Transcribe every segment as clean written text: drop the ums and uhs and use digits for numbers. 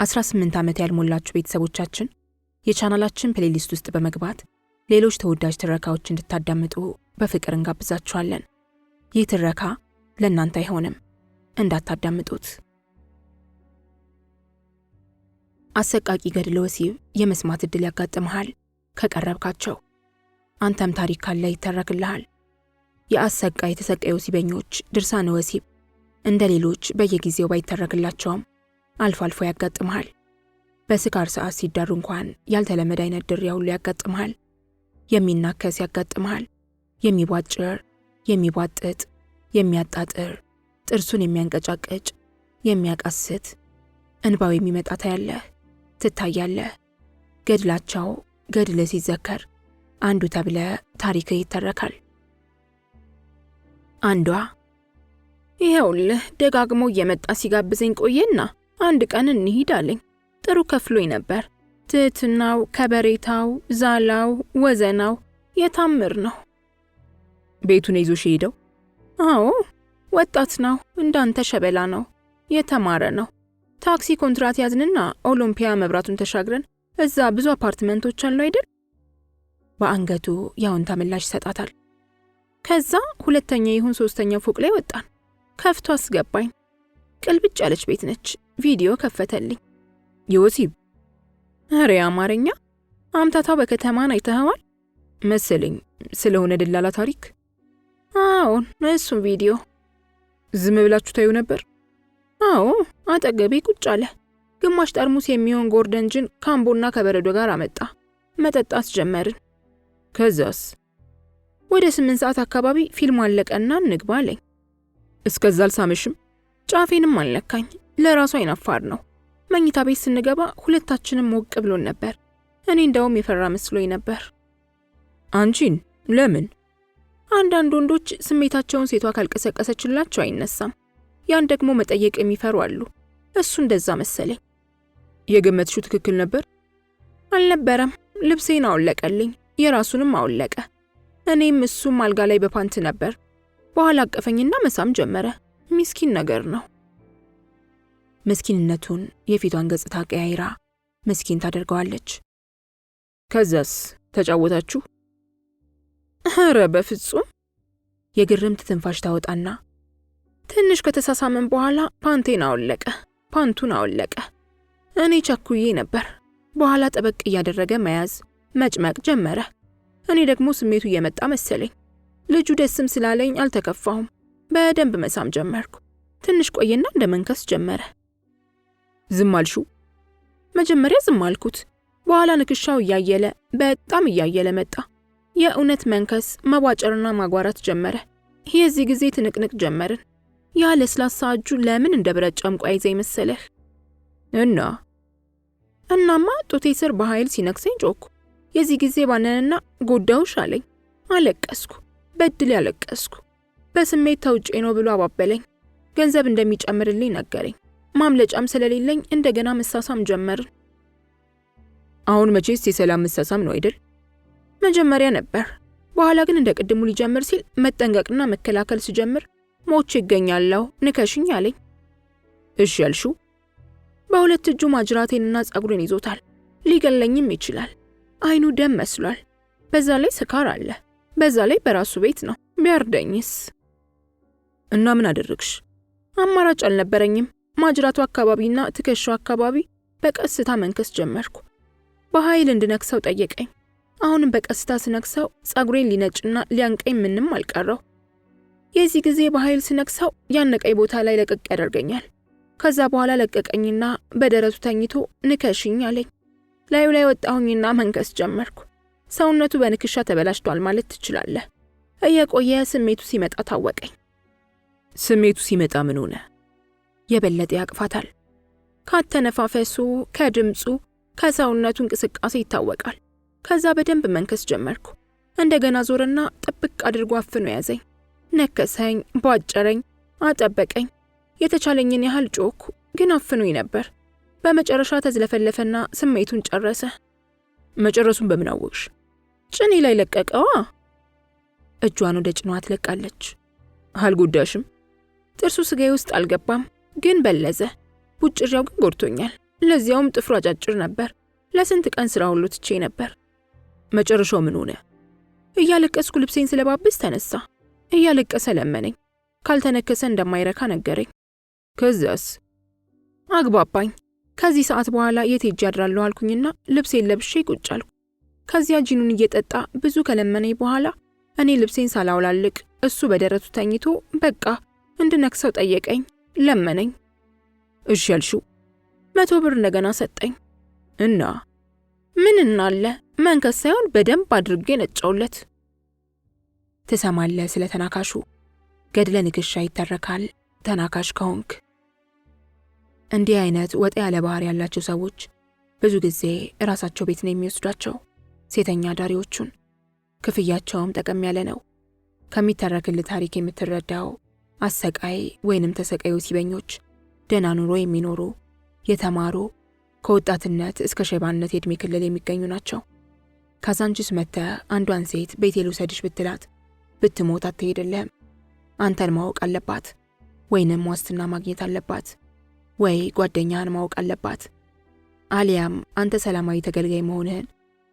18 ዓመት ያልሞላችሁ ቤተሰቦቻችን የቻናላችን ፕሌሊስት ውስጥ በመግባት ሌሎች ተወዳጅ ትረካዎች እንድታዳምጡ በፍቅር እንጋብዛችኋለን። ይህ ትረካ ለእናንተ አይሆንም፣ እንዳታዳምጡት። አሰቃቂ ገድለ ወሲብ የመስማት ዕድል ያጋጥመሃል ከቀረብካቸው። አንተም ታሪክ ካለ ይተረክልሃል። የአሰቃይ የተሰቃዩ ወሲበኞች ድርሳነ ወሲብ እንደ ሌሎች በየጊዜው ባይተረክላቸውም አልፎ አልፎ ያጋጥመሃል። በስካር ሰዓት ሲዳሩ እንኳን ያልተለመደ አይነት ድሪያ ሁሉ ያጋጥመሃል። የሚናከስ ያጋጥመሃል። የሚቧጭር፣ የሚቧጥጥ፣ የሚያጣጥር፣ ጥርሱን የሚያንቀጫቅጭ፣ የሚያቃስት፣ እንባው የሚመጣ ታያለህ፣ ትታያለህ። ገድላቸው ገድል ሲዘከር አንዱ ተብለ ታሪክ ይተረካል። አንዷ ይኸውልህ ደጋግሞ እየመጣ ሲጋብዘኝ ቆየና አንድ ቀን እንሂድ አለኝ። ጥሩ ከፍሎኝ ነበር። ትህትናው፣ ከበሬታው፣ ዛላው፣ ወዘናው የታምር ነው። ቤቱን ይዞሽ ሄደው? አዎ፣ ወጣት ነው፣ እንዳንተ ሸበላ ነው፣ የተማረ ነው። ታክሲ ኮንትራት ያዝንና ኦሎምፒያ መብራቱን ተሻግረን እዛ ብዙ አፓርትመንቶች አሉ አይደል? በአንገቱ ያውን ተመላሽ ይሰጣታል። ከዛ ሁለተኛ ይሁን ሶስተኛው ፎቅ ላይ ወጣን። ከፍቶ አስገባኝ። ቅልብጭ ያለች ቤት ነች። ቪዲዮ ከፈተልኝ። የወሲብ ኧረ አማርኛ አምታታው በከተማን አይተኸዋል መሰለኝ። ስለሆነ ደላላ ታሪክ? አዎን፣ እሱም ቪዲዮ። ዝም ብላችሁ ታዩ ነበር? አዎ፣ አጠገቤ ቁጭ አለ። ግማሽ ጠርሙስ የሚሆን ጎርደን ጅን ካምቦና ከበረዶ ጋር አመጣ። መጠጣት ጀመርን። ከዛስ? ወደ 8 ሰዓት አካባቢ ፊልሙ አለቀና እንግባ አለኝ። እስከዛ አልሳመሽም? ጫፌንም አልነካኝ። ለራሱ አይናፋር ነው። መኝታ ቤት ስንገባ ሁለታችንም ሞቅ ብሎን ነበር። እኔ እንደውም የፈራ መስሎኝ ነበር። አንቺን? ለምን? አንዳንድ ወንዶች ስሜታቸውን ሴቷ ካልቀሰቀሰችላቸው አይነሳም። ያን ደግሞ መጠየቅ የሚፈሩ አሉ። እሱ እንደዛ መሰለኝ። የገመትሽው ትክክል ነበር? አልነበረም። ልብሴን አወለቀልኝ፣ የራሱንም አወለቀ። እኔም እሱም አልጋ ላይ በፓንት ነበር። በኋላ አቀፈኝና መሳም ጀመረ። ምስኪን ነገር ነው። ምስኪንነቱን የፊቷን ገጽታ ቀያይራ ምስኪን ታደርገዋለች። ከዛስ ተጫወታችሁ? ኧረ በፍጹም። የግርምት ትንፋሽ ታወጣና ትንሽ ከተሳሳመን በኋላ ፓንቴን አወለቀ፣ ፓንቱን አወለቀ። እኔ ቸኩዬ ነበር። በኋላ ጠበቅ እያደረገ መያዝ መጭመቅ ጀመረ። እኔ ደግሞ ስሜቱ እየመጣ መሰለኝ። ልጁ ደስም ስላለኝ አልተከፋሁም። በደንብ መሳም ጀመርኩ። ትንሽ ቆየና እንደ መንከስ ጀመረ። ዝም አልሹ? መጀመሪያ ዝም አልኩት። በኋላ ንክሻው እያየለ በጣም እያየለ መጣ። የእውነት መንከስ፣ መቧጨርና ማጓራት ጀመረ። የዚህ ጊዜ ትንቅንቅ ጀመርን። ያ ለስላሳ እጁ ለምን እንደ ብረት ጨምቆ አይዘኝ መሰለህ? እናማ ጡቴ ስር በኃይል ሲነክሰኝ ጮኩ። የዚህ ጊዜ ባነንና ጎዳውሽ አለኝ። አለቀስኩ፣ በድል ያለቀስኩ። በስሜት ተውጬ ነው ብሎ አባበለኝ። ገንዘብ እንደሚጨምርልኝ ነገረኝ። ማምለጫም ስለሌለኝ እንደገና መሳሳም ጀመርን። አሁን መቼስ የሰላም መሳሳም ነው አይደል? መጀመሪያ ነበር። በኋላ ግን እንደ ቅድሙ ሊጀምር ሲል መጠንቀቅና መከላከል ሲጀምር ሞቼ ይገኛለሁ፣ ንከሽኝ አለኝ። እሺ ያልሽው? በሁለት እጁ ማጅራቴንና ጸጉሬን ይዞታል። ሊገለኝም ይችላል። አይኑ ደም መስሏል። በዛ ላይ ስካር አለ። በዛ ላይ በራሱ ቤት ነው። ቢያርደኝስ? እና ምን አደረግሽ? አማራጭ አልነበረኝም። ማጅራቱ አካባቢና ትከሻው አካባቢ በቀስታ መንከስ ጀመርኩ። በኃይል እንድነክሰው ጠየቀኝ። አሁንም በቀስታ ስነክሰው ጸጉሬን ሊነጭና ሊያንቀኝ ምንም አልቀረው። የዚህ ጊዜ በኃይል ስነክሰው ያነቀኝ ቦታ ላይ ለቀቅ ያደርገኛል። ከዛ በኋላ ለቀቀኝና በደረቱ ተኝቶ ንከሽኝ አለኝ። ላዩ ላይ ወጣሁኝና መንከስ ጀመርኩ። ሰውነቱ በንክሻ ተበላሽቷል ማለት ትችላለህ። እየቆየ ስሜቱ ሲመጣ ታወቀኝ። ስሜቱ ሲመጣ ምን ሆነ? የበለጠ ያቅፋታል። ካተነፋፈሱ፣ ከድምፁ፣ ከሰውነቱ እንቅስቃሴ ይታወቃል። ከዛ በደንብ መንከስ ጀመርኩ። እንደገና ዞርና ጥብቅ አድርጎ አፍኖ ያዘኝ። ነከሰኝ፣ ቧጨረኝ፣ አጠበቀኝ። የተቻለኝን ያህል ጮኩ፣ ግን አፍኖኝ ነበር። በመጨረሻ ተዝለፈለፈና ስሜቱን ጨረሰ። መጨረሱን በምን አወቅሽ? ጭኔ ላይ ለቀቀዋ። እጇን ወደ ጭኗ ትለቃለች። አልጎዳሽም? ጥርሱ ስጋዬ ውስጥ አልገባም፣ ግን በለዘ። ቡጭሪያው ግን ጎድቶኛል። ለዚያውም ጥፍሩ አጫጭር ነበር። ለስንት ቀን ስራ ሁሉ ትቼ ነበር። መጨረሻው ምን ሆነ? እያለቀስኩ ልብሴን ስለባብስ ተነሳ። እያለቀሰ ለመነኝ። ካልተነከሰ እንደማይረካ ነገረኝ። ከዛስ? አግባባኝ። ከዚህ ሰዓት በኋላ የት ሄጄ አድራለሁ አልኩኝና ልብሴን ለብሼ ቁጭ አልኩ። ከዚያ ጂኑን እየጠጣ ብዙ ከለመነኝ በኋላ እኔ ልብሴን ሳላውላልቅ እሱ በደረቱ ተኝቶ በቃ እንድነክሰው ጠየቀኝ፣ ለመነኝ። እሺ ያልሽው? 100 ብር እንደገና ሰጠኝ። እና ምን እናለ መንከስ ሳይሆን በደንብ አድርጌ ነጫውለት። ትሰማለህ? ስለ ተናካሹ ገድለ ንክሻ ይተረካል ተናካሽ ከሆንክ። እንዲህ አይነት ወጥ ያለ ባህሪ ያላቸው ሰዎች ብዙ ጊዜ ራሳቸው ቤት ነው የሚወስዷቸው ሴተኛ ዳሪዎቹን። ክፍያቸውም ጠቀም ያለ ነው። ከሚተረክልህ ታሪክ የምትረዳው አሰቃይ ወይንም ተሰቃይ ወሲበኞች ደህና ኑሮ የሚኖሩ የተማሩ ከወጣትነት እስከ ሸባነት የዕድሜ ክልል የሚገኙ ናቸው። ካዛንቺስ መጥተህ አንዷን ሴት ቤቴ ልውሰድሽ ብትላት ብትሞት አትሄድልህም። አንተን ማወቅ አለባት፣ ወይንም ዋስትና ማግኘት አለባት፣ ወይ ጓደኛህን ማወቅ አለባት። አሊያም አንተ ሰላማዊ ተገልጋይ መሆንህን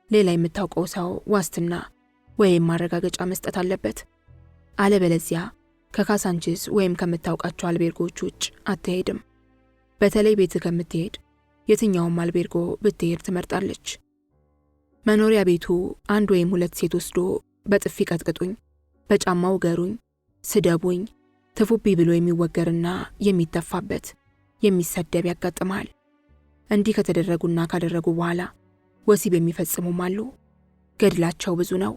ሌላ የምታውቀው ሰው ዋስትና ወይም ማረጋገጫ መስጠት አለበት። አለበለዚያ ከካዛንቺስ ወይም ከምታውቃቸው አልቤርጎች ውጭ አትሄድም። በተለይ ቤት ከምትሄድ የትኛውም አልቤርጎ ብትሄድ ትመርጣለች። መኖሪያ ቤቱ 1 ወይም 2 ሴት ወስዶ በጥፊ ቀጥቅጡኝ፣ በጫማው ገሩኝ፣ ስደቡኝ፣ ትፉቢ ብሎ የሚወገርና የሚተፋበት የሚሰደብ ያጋጥማል። እንዲህ ከተደረጉና ካደረጉ በኋላ ወሲብ የሚፈጽሙም አሉ። ገድላቸው ብዙ ነው።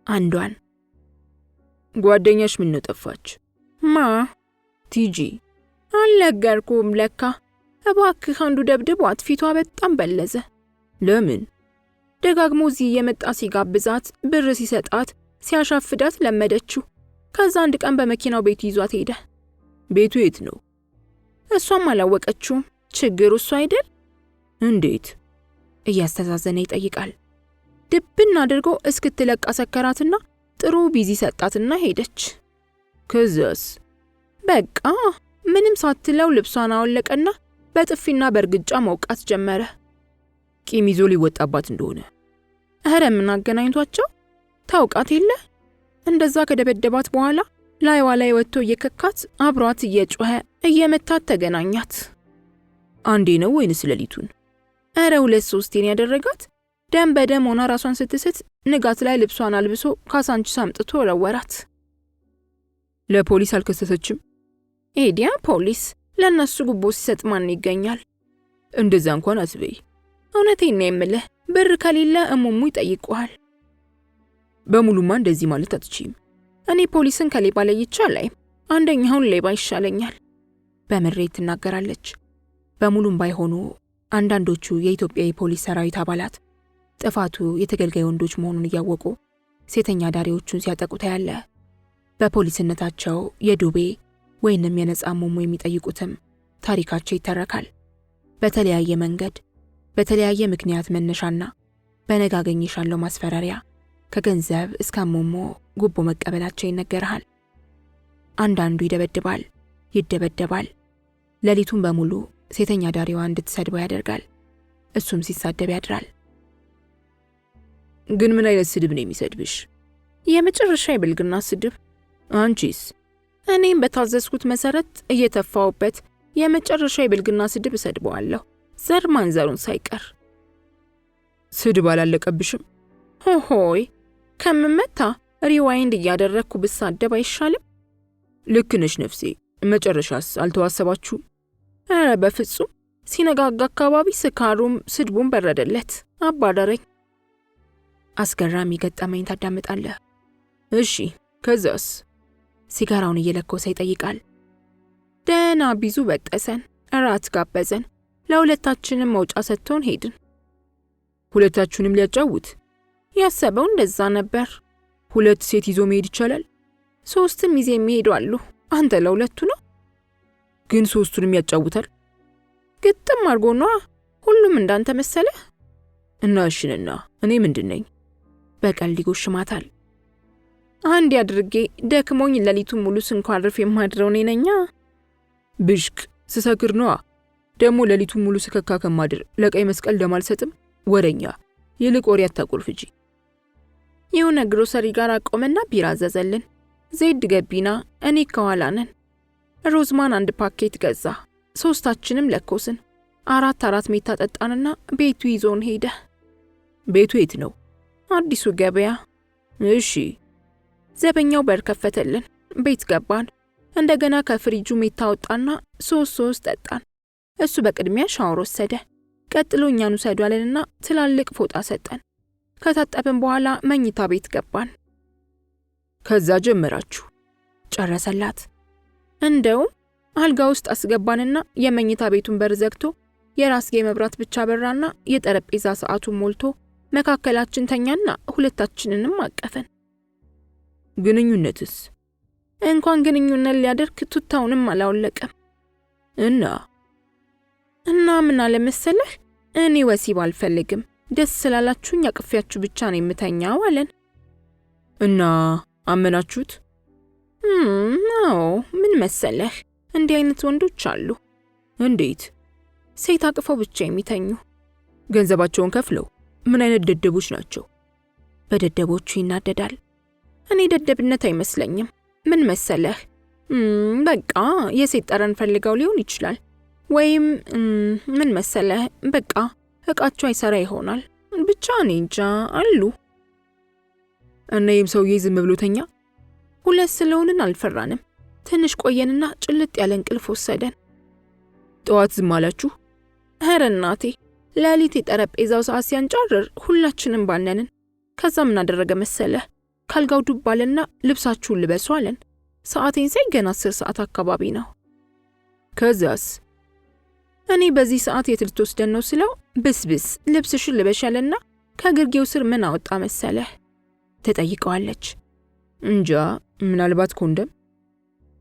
አንዷን ጓደኛሽ ምን ነው ጠፋች? ማ? ቲጂ። አልነገርኩም ለካ። እባክህ አንዱ ደብድቧት፣ ፊቷ በጣም በለዘ። ለምን? ደጋግሞ እዚህ የመጣ ሲጋብዛት፣ ብር ሲሰጣት፣ ሲያሻፍዳት ለመደችው። ከዛ አንድ ቀን በመኪናው ቤቱ ይዟት ሄደ። ቤቱ የት ነው? እሷም አላወቀችውም። ችግሩ እሱ አይደል? እንዴት? እያስተዛዘነ ይጠይቃል። ድብን አድርጎ እስክትለቅ አሰከራትና ጥሩ ቢዚ ሰጣትና ሄደች። ከዛስ? በቃ ምንም ሳትለው ልብሷን አወለቀና በጥፊና በእርግጫ መውቃት ጀመረ። ቂም ይዞ ሊወጣባት እንደሆነ። እረ ምን አገናኝቷቸው? ታውቃት የለ? እንደዛ ከደበደባት በኋላ ላይዋ ላይ ወጥቶ እየከካት አብሯት እየጮኸ እየመታት ተገናኛት። አንዴ ነው ወይንስ ሌሊቱን? እረ 2-3 ያደረጋት። ደም በደም ሆና ራሷን ስትስት ንጋት ላይ ልብሷን አልብሶ ካዛንቺስ አምጥቶ ወረወራት። ለፖሊስ አልከሰሰችም? ኤዲያ ፖሊስ ለነሱ ጉቦ ሲሰጥ ማን ይገኛል? እንደዛ እንኳን አትበይ። እውነቴን ነው የምልህ፣ ብር ከሌለ እሙሙ ይጠይቁሃል። በሙሉማ እንደዚህ ማለት አትችይም። እኔ ፖሊስን ከሌባ ለይቼ አላይም። አንደኛውን ሌባ ይሻለኛል በምሬት ትናገራለች። በሙሉም ባይሆኑ አንዳንዶቹ የኢትዮጵያ የፖሊስ ሰራዊት አባላት ጥፋቱ የተገልጋይ ወንዶች መሆኑን እያወቁ ሴተኛ ዳሪዎቹን ሲያጠቁ ታያለ። በፖሊስነታቸው የዱቤ ወይንም የነጻ ሙሙ የሚጠይቁትም ታሪካቸው ይተረካል። በተለያየ መንገድ በተለያየ ምክንያት መነሻና በነጋ አገኝሻለሁ ማስፈራሪያ ከገንዘብ እስከ ሙሙ ጉቦ መቀበላቸው ይነገራል። አንዳንዱ ይደበድባል፣ ይደበደባል። ሌሊቱን በሙሉ ሴተኛ ዳሪዋ እንድትሰድበው ያደርጋል። እሱም ሲሳደብ ያድራል። ግን ምን አይነት ስድብ ነው የሚሰድብሽ? የመጨረሻ የብልግና ስድብ። አንቺስ? እኔም በታዘዝኩት መሰረት እየተፋውበት የመጨረሻ የብልግና ስድብ እሰድበዋለሁ፣ ዘር ማንዘሩን ሳይቀር። ስድብ አላለቀብሽም? ሆሆይ ከምመታ ሪዋይንድ እያደረግኩ ብሳደብ አይሻልም? ልክ ነሽ ነፍሴ። መጨረሻስ አልተዋሰባችሁም? ኧረ በፍጹም። ሲነጋጋ አካባቢ ስካሩም ስድቡን በረደለት፣ አባረረኝ። አስገራሚ ገጠመኝ ታዳምጣለህ? እሺ ከዛስ? ሲጋራውን እየለኮሰ ይጠይቃል። ደህና ቢዙ በጠሰን፣ እራት ጋበዘን። ለሁለታችንም መውጫ ሰጥቶን ሄድን። ሁለታችሁንም ሊያጫውት? ያሰበው እንደዛ ነበር። 2 ሴት ይዞ መሄድ ይቻላል? 3ም ይዜ የሚሄዱ አሉ። አንተ ለሁለቱ ነው? ግን 3ቱንም ያጫውታል? ግጥም አርጎ ነዋ። ሁሉም እንዳንተ መሰለህ? እና እሽንና እኔ ምንድነኝ? በቀልድ ይጎሽማታል። አንድ ያድርጌ ደክሞኝ ሌሊቱን ሙሉ ስንኳርፍ የማድረው እኔ ነኛ። ብሽቅ ስሰክር ነዋ። ደግሞ ሌሊቱን ሙሉ ስከካ ከማድር ለቀይ መስቀል ደም አልሰጥም። ወረኛ ይልቅ ወሬ አታቆልፍጂ። የሆነ ግሮሰሪ ጋር አቆመና ቢራ አዘዘልን። ዜድ ገቢና፣ እኔ ከኋላ ነን። ሮዝማን 1 ፓኬት ገዛ። ሶስታችንም ለኮስን። 4 ሜታ ጠጣንና ቤቱ ይዞን ሄደ። ቤቱ የት ነው? አዲሱ ገበያ። እሺ። ዘበኛው በር ከፈተልን። ቤት ገባን። እንደገና ከፍሪጁ ሜታ ወጣና 3 ጠጣን። እሱ በቅድሚያ ሻወር ወሰደ። ቀጥሎ እኛን ውሰዱ አለንና ትላልቅ ፎጣ ሰጠን። ከታጠብን በኋላ መኝታ ቤት ገባን። ከዛ ጀመራችሁ? ጨረሰላት። እንደውም አልጋ ውስጥ አስገባንና የመኝታ ቤቱን በር ዘግቶ የራስጌ መብራት ብቻ በራና የጠረጴዛ ሰዓቱን ሞልቶ መካከላችን ተኛና ሁለታችንንም አቀፈን። ግንኙነትስ? እንኳን ግንኙነት ሊያደርግ ቱታውንም አላወለቀም። እና ምን አለ መሰለህ፣ እኔ ወሲብ አልፈልግም፣ ደስ ስላላችሁኝ አቅፊያችሁ ብቻ ነው የምተኛው አለን። እና አመናችሁት? አዎ፣ ምን መሰለህ፣ እንዲህ አይነት ወንዶች አሉ። እንዴት? ሴት አቅፈው ብቻ የሚተኙ። ገንዘባቸውን ከፍለው? ምን አይነት ደደቦች ናቸው? በደደቦቹ ይናደዳል። እኔ ደደብነት አይመስለኝም። ምን መሰለህ፣ በቃ የሴት ጠረን ፈልገው ሊሆን ይችላል። ወይም ምን መሰለህ፣ በቃ እቃቸው አይሰራ ይሆናል። ብቻ እኔ እንጃ አሉ። እና ይህም ሰውዬ ዝም ብሎ ተኛ? ሁለት ስለሆንን አልፈራንም። ትንሽ ቆየንና ጭልጥ ያለ እንቅልፍ ወሰደን። ጠዋት ዝም አላችሁ? ኧረ እናቴ፣ ሌሊት የጠረጴዛው ሰዓት ሲያንጫርር ሁላችንም ባነንን። ከዛ ምን አደረገ መሰለህ፣ ካልጋው ዱብ አለና ልብሳችሁን ልበሱ አለን። ሰዓቴን ሳይ ገና 10 ሰዓት አካባቢ ነው። ከዛስ? እኔ በዚህ ሰዓት የት ልትወስደን ነው ስለው ብስብስ ልብስሽን ልበሽ አለና ከግርጌው ስር ምን አወጣ መሰለህ? ትጠይቀዋለች። እንጃ፣ ምናልባት ኮንደም።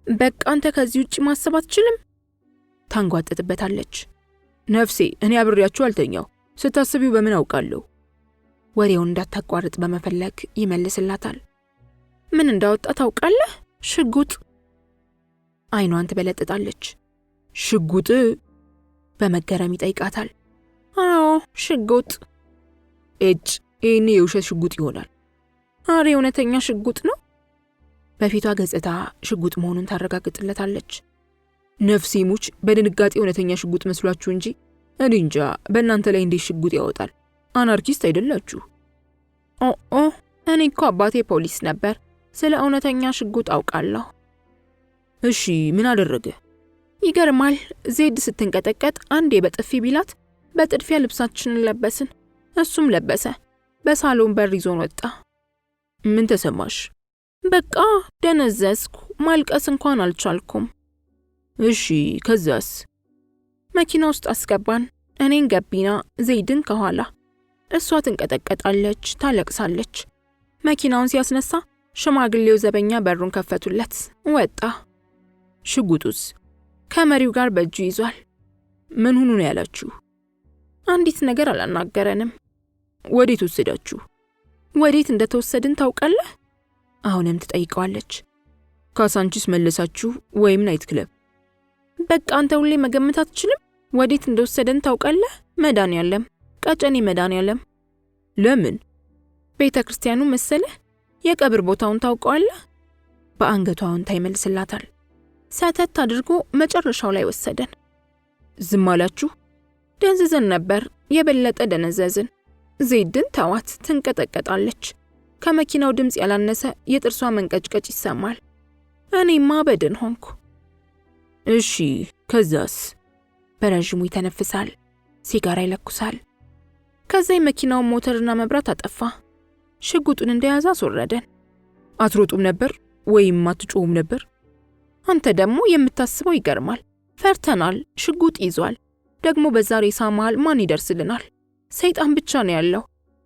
በቃ አንተ ከዚህ ውጭ ማሰብ አትችልም? ታንጓጥጥበታለች። ነፍሴ፣ እኔ አብሬያችሁ አልተኛው፣ ስታስቢው በምን አውቃለሁ? ወሬውን እንዳታቋርጥ በመፈለግ ይመልስላታል። ምን እንዳወጣ ታውቃለህ? ሽጉጥ። አይኗን ትበለጥጣለች። ሽጉጥ? በመገረም ይጠይቃታል። አዎ ሽጉጥ። እጭ፣ ይህኔ የውሸት ሽጉጥ ይሆናል። አሬ እውነተኛ ሽጉጥ ነው። በፊቷ ገጽታ ሽጉጥ መሆኑን ታረጋግጥለታለች። ነፍሴ ሙች፣ በድንጋጤ እውነተኛ ሽጉጥ መስሏችሁ እንጂ እኔ እንጃ በእናንተ ላይ እንዴት ሽጉጥ ያወጣል? አናርኪስት አይደላችሁ? ኦ እኔ እኮ አባቴ ፖሊስ ነበር፣ ስለ እውነተኛ ሽጉጥ አውቃለሁ። እሺ ምን አደረገ? ይገርማል። ዜድ ስትንቀጠቀጥ አንዴ በጥፊ ቢላት በጥድፊያ ልብሳችንን ለበስን። እሱም ለበሰ። በሳሎን በር ይዞን ወጣ። ምን ተሰማሽ? በቃ ደነዘዝኩ። ማልቀስ እንኳን አልቻልኩም። እሺ ከዛስ? መኪና ውስጥ አስገባን። እኔን ገቢና፣ ዜድን ከኋላ። እሷ ትንቀጠቀጣለች፣ ታለቅሳለች። መኪናውን ሲያስነሳ ሽማግሌው ዘበኛ በሩን ከፈቱለት። ወጣ። ሽጉጡስ? ከመሪው ጋር በእጁ ይዟል። ምን ሁኑ ነው ያላችሁ? አንዲት ነገር አላናገረንም። ወዴት ወሰዳችሁ? ወዴት እንደተወሰድን ታውቃለህ? አሁንም ትጠይቀዋለች። ካሳንቺስ መለሳችሁ ወይም ናይት ክለብ? በቃ አንተ ሁሌ መገመት አትችልም። ወዴት እንደወሰደን ታውቃለህ? መድኃኔዓለም፣ ቀጨኔ መድኃኔዓለም። ለምን? ቤተ ክርስቲያኑ መሰለህ? የቀብር ቦታውን ታውቀዋለህ? በአንገቷ አዎንታ ይመልስላታል። ሰተት አድርጎ መጨረሻው ላይ ወሰደን። ዝም አላችሁ? ደንዝዘን ነበር፣ የበለጠ ደነዘዝን። ዜድን ተዋት፣ ትንቀጠቀጣለች። ከመኪናው ድምፅ ያላነሰ የጥርሷ መንቀጭቀጭ ይሰማል። እኔማ በድን ሆንኩ። እሺ ከዛስ? በረዥሙ ይተነፍሳል፣ ሲጋራ ይለኩሳል። ከዛ የመኪናውን ሞተርና መብራት አጠፋ። ሽጉጡን እንደያዘ አስወረደን። አትሮጡም ነበር ወይም አትጮሁም ነበር? አንተ ደግሞ የምታስበው ይገርማል። ፈርተናል። ሽጉጥ ይዟል። ደግሞ በዛ ሬሳ መሃል ማን ይደርስልናል? ሰይጣን ብቻ ነው ያለው።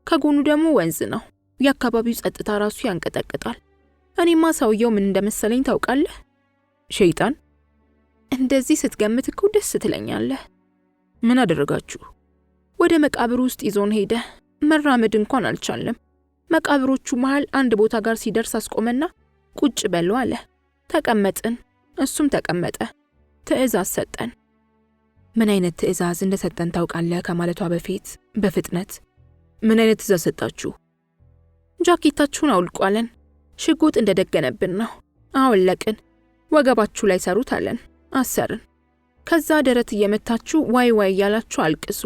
ከጎኑ ደግሞ ወንዝ ነው። የአካባቢው ጸጥታ ራሱ ያንቀጠቅጣል። እኔማ ሰውየው ምን እንደመሰለኝ ታውቃለህ? ሸይጣን? እንደዚህ ስትገምት እኮ ደስ ትለኛለህ። ምን አደረጋችሁ? ወደ መቃብሩ ውስጥ ይዞን ሄደ። መራመድ እንኳን አልቻለም። መቃብሮቹ መሃል አንድ ቦታ ጋር ሲደርስ አስቆመና ቁጭ በሉ አለ። ተቀመጥን። እሱም ተቀመጠ። ትዕዛዝ ሰጠን። ምን አይነት ትዕዛዝ እንደሰጠን ታውቃለህ ከማለቷ በፊት በፍጥነት ምን አይነት ትዕዛዝ ሰጣችሁ? ጃኬታችሁን አውልቋለን። ሽጉጥ እንደደገነብን ነው። አወለቅን። ወገባችሁ ላይ ሰሩት አለን። አሰርን። ከዛ ደረት እየመታችሁ ዋይ ዋይ እያላችሁ አልቅሱ።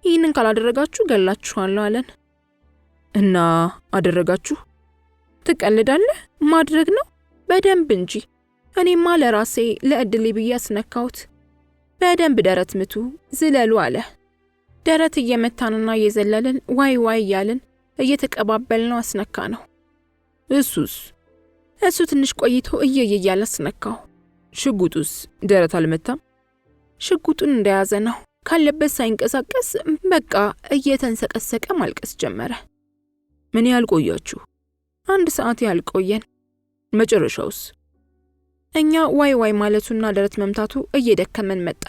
ይህንን ካላደረጋችሁ ገላችኋለሁ አለን። እና አደረጋችሁ? ትቀልዳለህ? ማድረግ ነው በደንብ እንጂ። እኔማ ለራሴ ለእድሌ ብዬ አስነካሁት። በደንብ ደረት ምቱ፣ ዝለሉ አለ። ደረት እየመታንና እየዘለልን ዋይ ዋይ እያልን እየተቀባበልነው አስነካ ነው። እሱ ትንሽ ቆይቶ እየየ እያለ አስነካው። ሽጉጡስ ደረት አልመታም? ሽጉጡን እንደያዘ ነው። ካለበት ሳይንቀሳቀስ በቃ እየተንሰቀሰቀ ማልቀስ ጀመረ። ምን ያህል ቆያችሁ? 1 ሰዓት ያህል ቆየን። መጨረሻውስ? እኛ ዋይ ዋይ ማለቱና ደረት መምታቱ እየደከመን መጣ።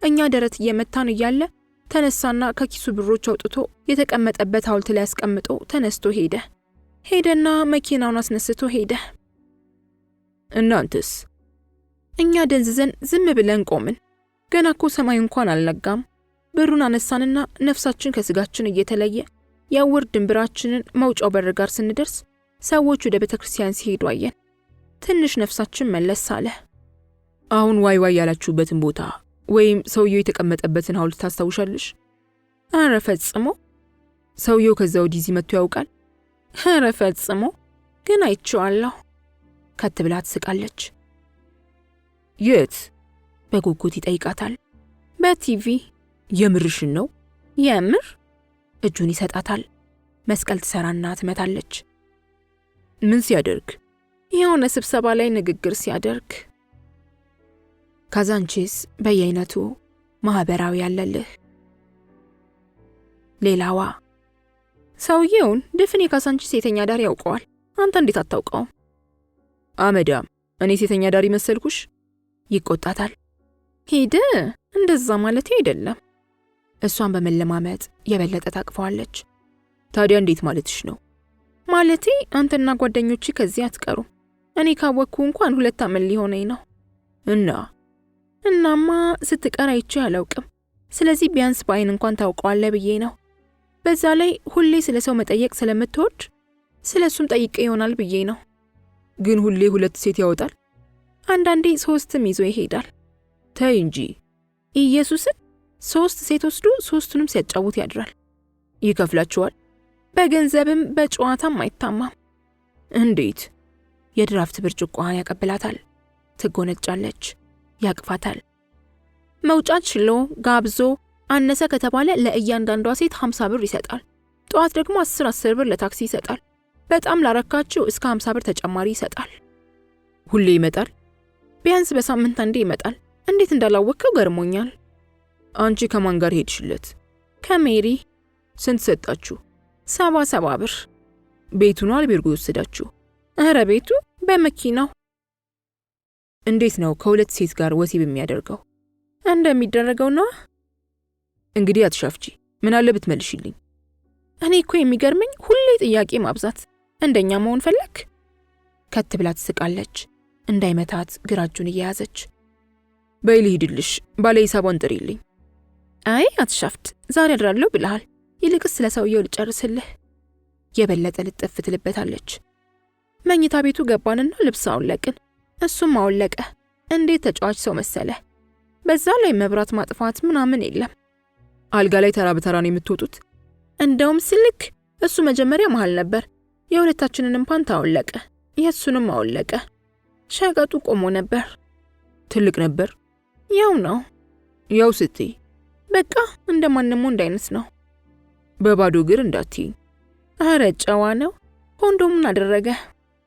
እኛ ደረት እየመታን እያለ ተነሳና ከኪሱ ብሮች አውጥቶ የተቀመጠበት ሐውልት ላይ አስቀምጦ ተነስቶ ሄደና መኪናውን አስነስቶ ሄደ። እናንተስ? እኛ ደንዝዘን ዝም ብለን ቆምን። ገና እኮ ሰማይ እንኳን አልነጋም። ብሩን አነሳንና ነፍሳችን ከስጋችን እየተለየ የውር ድንብራችንን መውጫው በር ጋር ስንደርስ ሰዎች ወደ ቤተክርስቲያን ሲሄዱ አየን። ትንሽ ነፍሳችን መለስ አለ። አሁን ዋይ ዋይ ያላችሁበትን ቦታ ወይም ሰውየው የተቀመጠበትን ሐውልት ታስታውሻለሽ? ኧረ ፈጽሞ። ሰውየው ከዛ ወዲህ መጥቶ ያውቃል? ኧረ ፈጽሞ፣ ግን አይቼዋለሁ። ከት ብላ ትስቃለች። የት? በጉጉት ይጠይቃታል። በቲቪ። የምርሽን ነው? የምር። እጁን ይሰጣታል። መስቀል ትሰራና ትመታለች። ምን ሲያደርግ? የሆነ ስብሰባ ላይ ንግግር ሲያደርግ። ካዛንቺስ በየአይነቱ ማህበራዊ ያለልህ። ሌላዋ ሰውየውን ድፍን የካዛንቺስ ሴተኛ ዳሪ ያውቀዋል። አንተ እንዴት አታውቀውም? አመዳም፣ እኔ ሴተኛ ዳሪ መሰልኩሽ? ይቆጣታል። ሂድ፣ እንደዛ ማለት አይደለም። እሷን በመለማመጥ የበለጠ ታቅፈዋለች። ታዲያ እንዴት ማለትሽ ነው? ማለቴ አንተና ጓደኞች ከዚህ አትቀሩም። እኔ ካወቅኩ እንኳን 2 ዓመት ሊሆነኝ ነው። እናማ ስትቀር አይቼ አላውቅም። ስለዚህ ቢያንስ በአይን እንኳን ታውቀዋለህ ብዬ ነው። በዛ ላይ ሁሌ ስለ ሰው መጠየቅ ስለምትወድ ስለሱም ጠይቄ ይሆናል ብዬ ነው። ግን ሁሌ 2 ሴት ያወጣል? አንዳንዴ 3ም ይዞ ይሄዳል። ተይ እንጂ። ኢየሱስን 3 ሴት ወስዶ 3ቱንም ሲያጫውት ያድራል። ይከፍላችኋል? በገንዘብም በጨዋታም አይታማም። እንዴት? የድራፍት ብርጭቆዋን ያቀብላታል። ትጎነጫለች። ያቅፋታል። መውጫ ችሎ ጋብዞ አነሰ ከተባለ ለእያንዳንዷ ሴት 50 ብር ይሰጣል። ጠዋት ደግሞ 10 ብር ለታክሲ ይሰጣል። በጣም ላረካችሁ እስከ 50 ብር ተጨማሪ ይሰጣል። ሁሌ ይመጣል? ቢያንስ በሳምንት አንዴ ይመጣል። እንዴት እንዳላወቀው ገርሞኛል። አንቺ ከማን ጋር ሄድሽለት? ከሜሪ። ስንት ሰጣችሁ? 70 ብር። ቤቱ ነው አልቤርጎ ወሰዳችሁ? ኧረ ቤቱ በመኪናው። እንዴት ነው ከ2 ሴት ጋር ወሲብ የሚያደርገው? እንደሚደረገው ነው። እንግዲህ አትሻፍጂ። ምን አለ ብትመልሽልኝ? እኔ እኮ የሚገርመኝ ሁሌ ጥያቄ ማብዛት። እንደኛ መሆን ፈለክ? ከት ብላ ትስቃለች። እንዳይመታት ግራ እጁን እየያዘች። በይ ልሂድልሽ፣ ባለ ሂሳቧን ጥሪልኝ። አይ አትሻፍት፣ ዛሬ አድራለሁ ብለሃል። ይልቅስ ስለ ሰውየው ልጨርስልህ። የበለጠ ልጥፍ ትልበታለች። መኝታ ቤቱ ገባንና ልብስ አውለቅን። እሱም አወለቀ። እንዴት ተጫዋች ሰው መሰለ። በዛ ላይ መብራት ማጥፋት ምናምን የለም። አልጋ ላይ ተራ በተራ ነው የምትወጡት? እንደውም ስልክ እሱ መጀመሪያ መሃል ነበር። የሁለታችንንም ፓንት አወለቀ፣ የእሱንም አወለቀ። ሸቀጡ ቆሞ ነበር። ትልቅ ነበር? ያው ነው። ያው ስትይ በቃ እንደማንም ወንድ አይነት ነው። በባዶ እግር እንዳትይ። ኧረ ጨዋ ነው። ኮንዶሙን አደረገ።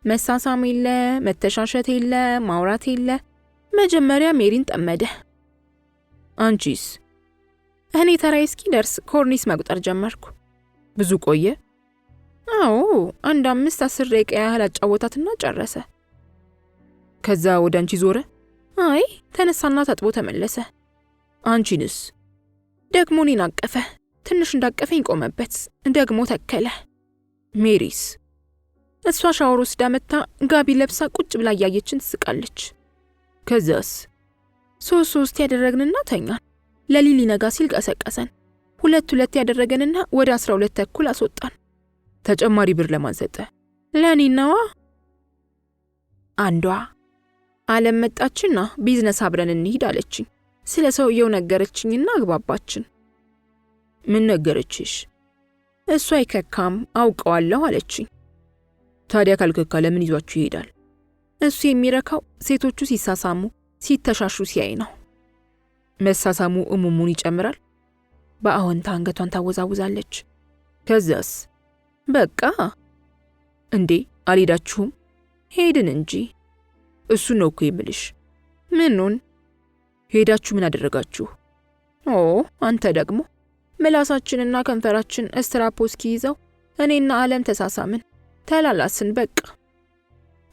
መሳሳም የለ፣ መተሻሸት የለ፣ ማውራት የለ። መጀመሪያ ሜሪን ጠመደ። አንቺስ? እኔ ተራዬ እስኪደርስ ኮርኒስ መቁጠር ጀመርኩ። ብዙ ቆየ? አዎ፣ 5-10 ደቂቃ ያህል አጫወታትና ጨረሰ። ከዛ ወደ አንቺ ዞረ? አይ ተነሳና ታጥቦ ተመለሰ። አንቺንስ? ደግሞ እኔን አቀፈ። ትንሽ እንዳቀፈኝ ቆመበት፣ ደግሞ ተከለ። ሜሪስ? እሷ ሻወር ወስዳ መታ ጋቢ ለብሳ ቁጭ ብላ እያየችን ትስቃለች። ከዛስ? 3 ያደረግንና ተኛን። ለሊሊ ነጋ ሲል ቀሰቀሰን። 2 ያደረገንና ወደ 12 ተኩል አስወጣን። ተጨማሪ ብር ለማን ሰጠ? ለእኔናዋ። አንዷ አለም መጣችና ቢዝነስ አብረን እንሂድ አለችኝ። ስለ ሰውየው ነገረችኝና አግባባችን። ምን ነገረችሽ? እሱ አይከካም አውቀዋለሁ አለችኝ። ታዲያ ካልከካ ለምን ይዟችሁ ይሄዳል? እሱ የሚረካው ሴቶቹ ሲሳሳሙ ሲተሻሹ ሲያይ ነው። መሳሳሙ እሙሙን ይጨምራል። በአዎንታ አንገቷን ታወዛውዛለች። ከዛስ? በቃ። እንዴ አልሄዳችሁም? ሄድን እንጂ። እሱን ነው እኮ የምልሽ። ምኑን? ሄዳችሁ ምን አደረጋችሁ? ኦ አንተ ደግሞ ምላሳችንና ከንፈራችን እስትራፖ እስኪይዘው እኔና አለም ተሳሳምን፣ ተላላስን በቃ።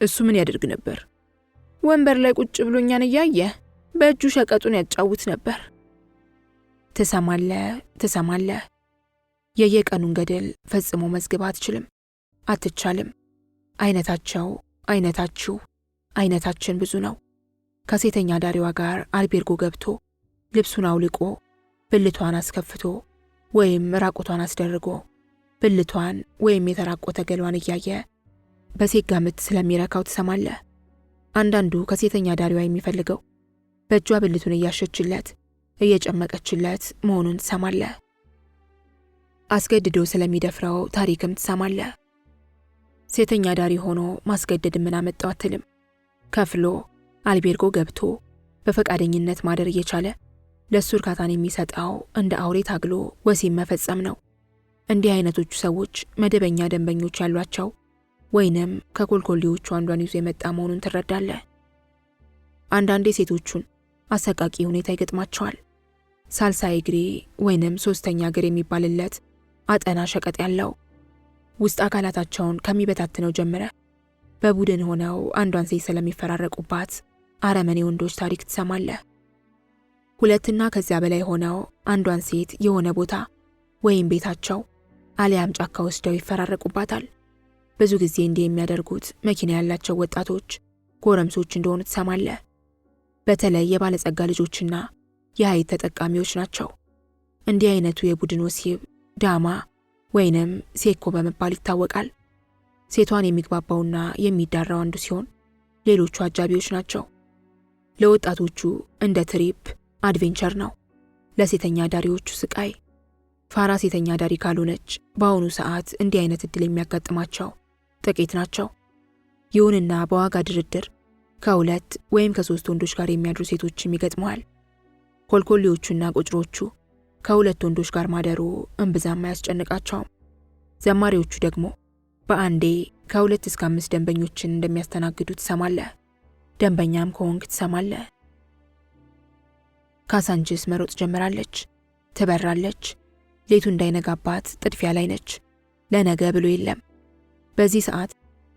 እሱ ምን ያደርግ ነበር? ወንበር ላይ ቁጭ ብሎ እኛን እያየ በእጁ ሸቀጡን ያጫውት ነበር። ትሰማለህ። የየቀኑን ገድል ፈጽሞ መዝግብ አትችልም፣ አትቻልም። አይነታችን ብዙ ነው። ከሴተኛ ዳሪዋ ጋር አልቤርጎ ገብቶ ልብሱን አውልቆ ብልቷን አስከፍቶ ወይም ራቁቷን አስደርጎ ብልቷን ወይም የተራቆተ ገሏን እያየ በሴጋ ምት ስለሚረካው ትሰማለህ። አንዳንዱ ከሴተኛ ዳሪዋ የሚፈልገው በእጇ ብልቱን እያሸችለት እየጨመቀችለት መሆኑን ትሰማለህ። አስገድዶ ስለሚደፍረው ታሪክም ትሰማለህ። ሴተኛ ዳሪ ሆኖ ማስገደድ ምን አመጣው አትልም። ከፍሎ አልቤርጎ ገብቶ በፈቃደኝነት ማደር እየቻለ ለሱ እርካታን የሚሰጣው እንደ አውሬ ታግሎ ወሲብ መፈጸም ነው። እንዲህ አይነቶቹ ሰዎች መደበኛ ደንበኞች ያሏቸው ወይንም ከኮልኮሌዎቹ አንዷን ይዞ የመጣ መሆኑን ትረዳለህ። አንዳንዴ ሴቶቹን አሰቃቂ ሁኔታ ይገጥማቸዋል። ሳልሳይ እግሬ ወይንም 3ኛ እግር የሚባልለት አጠና ሸቀጥ ያለው ውስጥ አካላታቸውን ከሚበታትነው ጀምረ በቡድን ሆነው አንዷን ሴት ስለሚፈራረቁባት አረመኔ ወንዶች ታሪክ ትሰማለህ። 2 ከዚያ በላይ ሆነው አንዷን ሴት የሆነ ቦታ ወይም ቤታቸው አሊያም ጫካ ወስደው ይፈራረቁባታል። ብዙ ጊዜ እንዲህ የሚያደርጉት መኪና ያላቸው ወጣቶች፣ ጎረምሶች እንደሆኑ ትሰማለህ። በተለይ የባለጸጋ ልጆችና የሀይት ተጠቃሚዎች ናቸው። እንዲህ አይነቱ የቡድን ወሲብ ዳማ ወይንም ሴኮ በመባል ይታወቃል። ሴቷን የሚግባባውና የሚዳራው አንዱ ሲሆን ሌሎቹ አጃቢዎች ናቸው። ለወጣቶቹ እንደ ትሪፕ አድቬንቸር ነው፣ ለሴተኛ ዳሪዎቹ ስቃይ። ፋራ ሴተኛ ዳሪ ካልሆነች በአሁኑ ሰዓት እንዲህ አይነት እድል የሚያጋጥማቸው ጥቂት ናቸው። ይሁንና በዋጋ ድርድር ከ2 ወይም ከ3 ወንዶች ጋር የሚያድሩ ሴቶችም ይገጥመዋል። ኮልኮሌዎቹና ቁጭሮቹ ከ2 ወንዶች ጋር ማደሩ እምብዛም አያስጨንቃቸውም። ዘማሪዎቹ ደግሞ በአንዴ ከ2 እስከ 5 ደንበኞችን እንደሚያስተናግዱ ትሰማለህ። ደንበኛም ከሆንክ ትሰማለህ። ካሳንችስ መሮጥ ጀምራለች፣ ትበራለች። ሌቱ እንዳይነጋባት ጥድፊያ ላይ ነች። ለነገ ብሎ የለም። በዚህ ሰዓት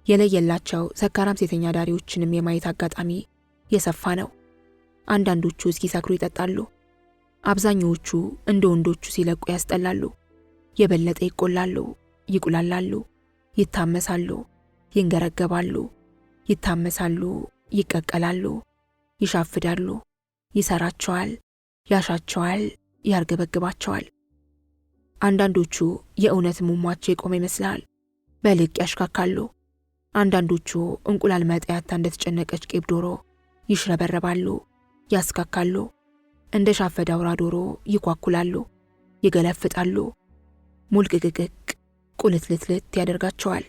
የለየላቸው ሰካራም ሴተኛ ዳሪዎችንም የማየት አጋጣሚ የሰፋ ነው። አንዳንዶቹ እስኪሰክሩ ይጠጣሉ። አብዛኛዎቹ እንደ ወንዶቹ ሲለቁ ያስጠላሉ። የበለጠ ይቆላሉ፣ ይቁላላሉ፣ ይታመሳሉ፣ ይንገረገባሉ፣ ይታመሳሉ፣ ይቀቀላሉ፣ ይሻፍዳሉ፣ ይሰራቸዋል፣ ያሻቸዋል፣ ያርገበግባቸዋል። አንዳንዶቹ የእውነት ሙሟቸው የቆመ ይመስላል፣ በልቅ ያሽካካሉ። አንዳንዶቹ እንቁላል መጥያታ እንደተጨነቀች ቄብ ዶሮ ይሽረበረባሉ፣ ያስካካሉ። እንደ ሻፈደ አውራ ዶሮ ይኳኩላሉ፣ ይገለፍጣሉ። ሙልቅቅቅቅ ቁልትልትልት ያደርጋቸዋል።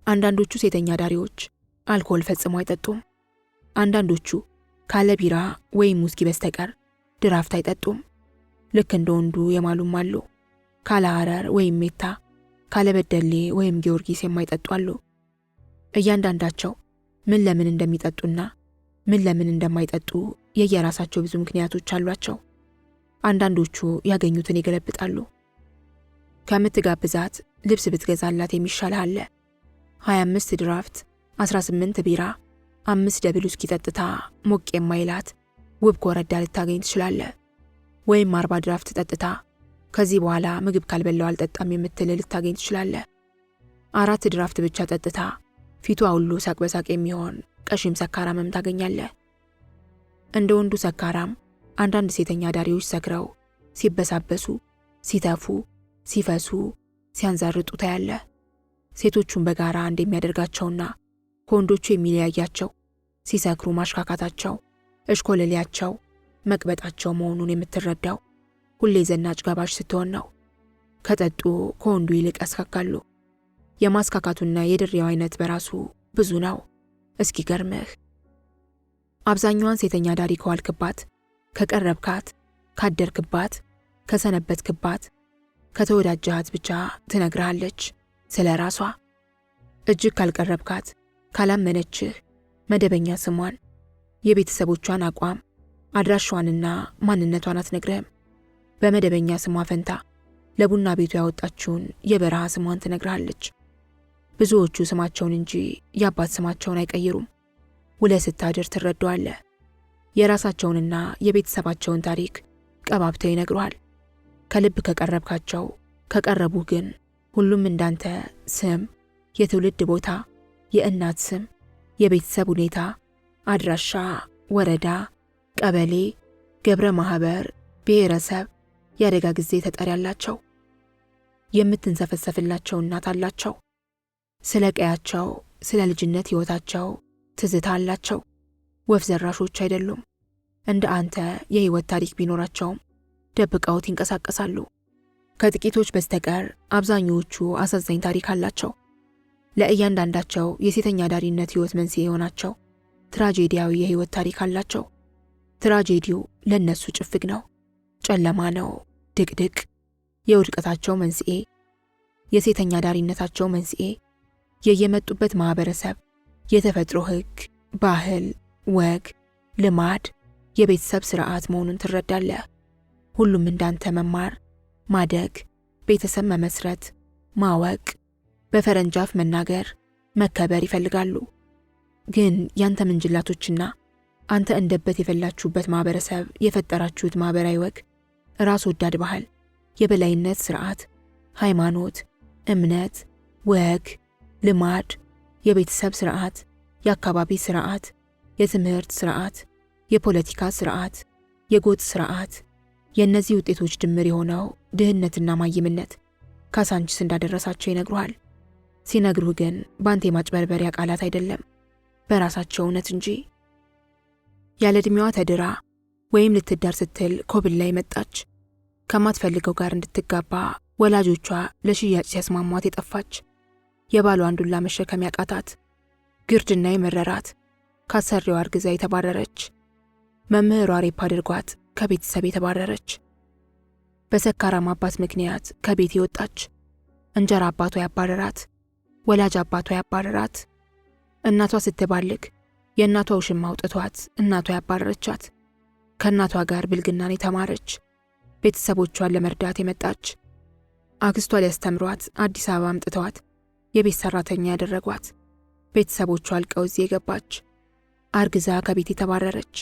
አንዳንዶቹ ሴተኛ ዳሪዎች አልኮል ፈጽሞ አይጠጡም። አንዳንዶቹ ካለ ቢራ ወይም ውስኪ በስተቀር ድራፍት አይጠጡም። ልክ እንደ ወንዱ የማሉም አሉ። ካለ ሐረር ወይም ሜታ፣ ካለ በደሌ ወይም ጊዮርጊስ የማይጠጡ አሉ። እያንዳንዳቸው ምን ለምን እንደሚጠጡና ምን ለምን እንደማይጠጡ የየራሳቸው ብዙ ምክንያቶች አሏቸው። አንዳንዶቹ ያገኙትን ይገለብጣሉ። ከምትጋብዛት ልብስ ብትገዛላት የሚሻልህ አለ። 25 ድራፍት፣ 18 ቢራ፣ 5 ደብል ውስኪ ጠጥታ ሞቅ የማይላት ውብ ኮረዳ ልታገኝ ትችላለህ። ወይም 40 ድራፍት ጠጥታ ከዚህ በኋላ ምግብ ካልበላው አልጠጣም የምትል ልታገኝ ትችላለህ። 4 ድራፍት ብቻ ጠጥታ ፊቷ ሁሉ ሳቅ በሳቅ የሚሆን ቀሽም ሰካራምም ታገኛለህ። እንደ ወንዱ ሰካራም አንዳንድ ሴተኛ አዳሪዎች ሰክረው ሲበሳበሱ፣ ሲተፉ፣ ሲፈሱ፣ ሲያንዛርጡ ታያለህ። ሴቶቹን በጋራ እንደሚያደርጋቸውና ከወንዶቹ የሚለያያቸው ሲሰክሩ ማሽካካታቸው፣ እሽኮለሌያቸው፣ መቅበጣቸው መሆኑን የምትረዳው ሁሌ ዘናጭ ጋባዥ ስትሆን ነው። ከጠጡ ከወንዱ ይልቅ ያስካካሉ። የማስካካቱና የድሬው አይነት በራሱ ብዙ ነው። እስኪ ገርምህ። አብዛኛዋን ሴተኛ አዳሪ ከዋልክባት፣ ከቀረብካት፣ ካደርክባት፣ ከሰነበትክባት፣ ከተወዳጃሃት ብቻ ትነግርሃለች ስለ ራሷ። እጅግ ካልቀረብካት፣ ካላመነችህ መደበኛ ስሟን፣ የቤተሰቦቿን አቋም፣ አድራሿንና ማንነቷን አትነግርህም። በመደበኛ ስሟ ፈንታ ለቡና ቤቱ ያወጣችውን የበረሃ ስሟን ትነግርሃለች። ብዙዎቹ ስማቸውን እንጂ የአባት ስማቸውን አይቀይሩም። ውለህ ስታድር ትረዳዋለህ። የራሳቸውንና የቤተሰባቸውን ታሪክ ቀባብተው ይነግሩሃል። ከልብ ከቀረብካቸው፣ ከቀረቡ ግን ሁሉም እንዳንተ ስም፣ የትውልድ ቦታ፣ የእናት ስም፣ የቤተሰብ ሁኔታ፣ አድራሻ፣ ወረዳ፣ ቀበሌ፣ ገብረ ማህበር፣ ብሔረሰብ፣ የአደጋ ጊዜ ተጠሪ አላቸው። የምትንሰፈሰፍላቸው እናት አላቸው። ስለ ቀያቸው፣ ስለ ልጅነት ሕይወታቸው ትዝታ አላቸው። ወፍ ዘራሾች አይደሉም። እንደ አንተ የሕይወት ታሪክ ቢኖራቸውም ደብቀውት ይንቀሳቀሳሉ። ከጥቂቶች በስተቀር አብዛኞቹ አሳዛኝ ታሪክ አላቸው። ለእያንዳንዳቸው የሴተኛ አዳሪነት ሕይወት መንስኤ የሆናቸው ትራጄዲያዊ የሕይወት ታሪክ አላቸው። ትራጄዲው ለነሱ ጭፍግ ነው፣ ጨለማ ነው፣ ድቅድቅ። የውድቀታቸው መንስኤ፣ የሴተኛ አዳሪነታቸው መንስኤ፣ የየመጡበት ማህበረሰብ፣ የተፈጥሮ ሕግ፣ ባህል፣ ወግ፣ ልማድ፣ የቤተሰብ ስርዓት መሆኑን ትረዳለህ። ሁሉም እንዳንተ መማር፣ ማደግ፣ ቤተሰብ መመስረት፣ ማወቅ፣ በፈረንጅ አፍ መናገር፣ መከበር ይፈልጋሉ። ግን ያንተ ምንጅላቶችና አንተ እንደበት የፈላችሁበት ማህበረሰብ የፈጠራችሁት ማህበራዊ ወግ፣ ራስ ወዳድ ባህል፣ የበላይነት ስርዓት፣ ሃይማኖት፣ እምነት፣ ወግ፣ ልማድ፣ የቤተሰብ ስርዓት፣ የአካባቢ ስርዓት፣ የትምህርት ስርዓት፣ የፖለቲካ ስርዓት፣ የጎጥ ስርዓት፣ የእነዚህ ውጤቶች ድምር የሆነው ድህነትና ማይምነት ካሳንችስ እንዳደረሳቸው ይነግሩሃል። ሲነግሩህ ግን በአንተ የማጭበርበሪያ ቃላት አይደለም፣ በራሳቸው እውነት እንጂ። ያለ ዕድሜዋ ተድራ ወይም ልትዳር ስትል ኮብል ላይ መጣች። ከማትፈልገው ጋር እንድትጋባ ወላጆቿ ለሽያጭ ሲያስማሟት የጠፋች፣ የባሏን ዱላ መሸከም ያቃታት፣ ግርድና የመረራት፣ ካሰሪዋ አርግዛ የተባረረች፣ መምህሯ ሬፕ አድርጓት ከቤተሰብ የተባረረች፣ በሰካራም አባት ምክንያት ከቤት የወጣች፣ እንጀራ አባቷ ያባረራት፣ ወላጅ አባቷ ያባረራት፣ እናቷ ስትባልግ የእናቷ ውሽማ አውጥቷት እናቷ ያባረረቻት፣ ከእናቷ ጋር ብልግናን የተማረች፣ ቤተሰቦቿን ለመርዳት የመጣች፣ አክስቷ ሊያስተምሯት አዲስ አበባ አምጥተዋት የቤት ሰራተኛ ያደረጓት፣ ቤተሰቦቿ አልቀው እዚህ የገባች፣ አርግዛ ከቤት የተባረረች፣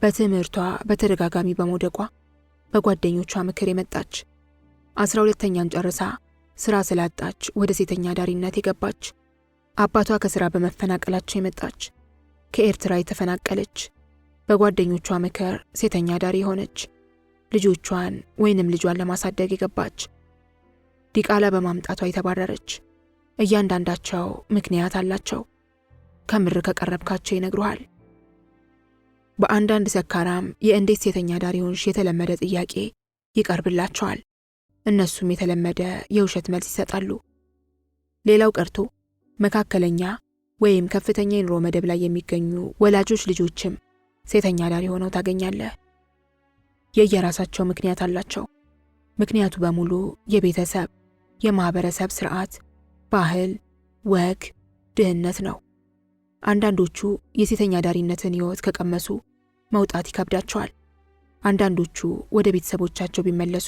በትምህርቷ በተደጋጋሚ በመውደቋ በጓደኞቿ ምክር የመጣች፣ 12ኛን ጨርሳ ስራ ስላጣች ወደ ሴተኛ አዳሪነት የገባች፣ አባቷ ከስራ በመፈናቀላቸው የመጣች፣ ከኤርትራ የተፈናቀለች፣ በጓደኞቿ ምክር ሴተኛ አዳሪ የሆነች፣ ልጆቿን ወይንም ልጇን ለማሳደግ የገባች፣ ዲቃላ በማምጣቷ የተባረረች። እያንዳንዳቸው ምክንያት አላቸው። ከምር ከቀረብካቸው ይነግሩሃል። በአንዳንድ ሰካራም የእንዴት ሴተኛ አዳሪ ሆንሽ የተለመደ ጥያቄ ይቀርብላቸዋል። እነሱም የተለመደ የውሸት መልስ ይሰጣሉ። ሌላው ቀርቶ መካከለኛ ወይም ከፍተኛ የኑሮ መደብ ላይ የሚገኙ ወላጆች ልጆችም ሴተኛ አዳሪ ሆነው ታገኛለህ። የየራሳቸው ምክንያት አላቸው። ምክንያቱ በሙሉ የቤተሰብ የማህበረሰብ ስርዓት፣ ባህል፣ ወግ፣ ድህነት ነው። አንዳንዶቹ የሴተኛ አዳሪነትን ሕይወት ከቀመሱ መውጣት ይከብዳቸዋል። አንዳንዶቹ ወደ ቤተሰቦቻቸው ቢመለሱ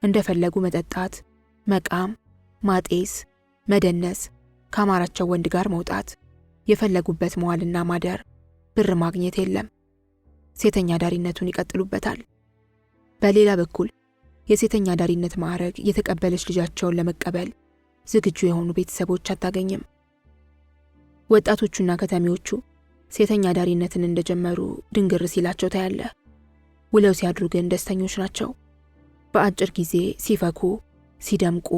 እንደፈለጉ መጠጣት፣ መቃም፣ ማጤስ፣ መደነስ፣ ከአማራቸው ወንድ ጋር መውጣት፣ የፈለጉበት መዋልና ማደር፣ ብር ማግኘት የለም። ሴተኛ አዳሪነቱን ይቀጥሉበታል። በሌላ በኩል የሴተኛ አዳሪነት ማዕረግ የተቀበለች ልጃቸውን ለመቀበል ዝግጁ የሆኑ ቤተሰቦች አታገኝም። ወጣቶቹና ከተሜዎቹ ሴተኛ አዳሪነትን እንደጀመሩ ድንግር ሲላቸው ታያለህ። ውለው ሲያድሩ ግን ደስተኞች ናቸው። በአጭር ጊዜ ሲፈኩ፣ ሲደምቁ፣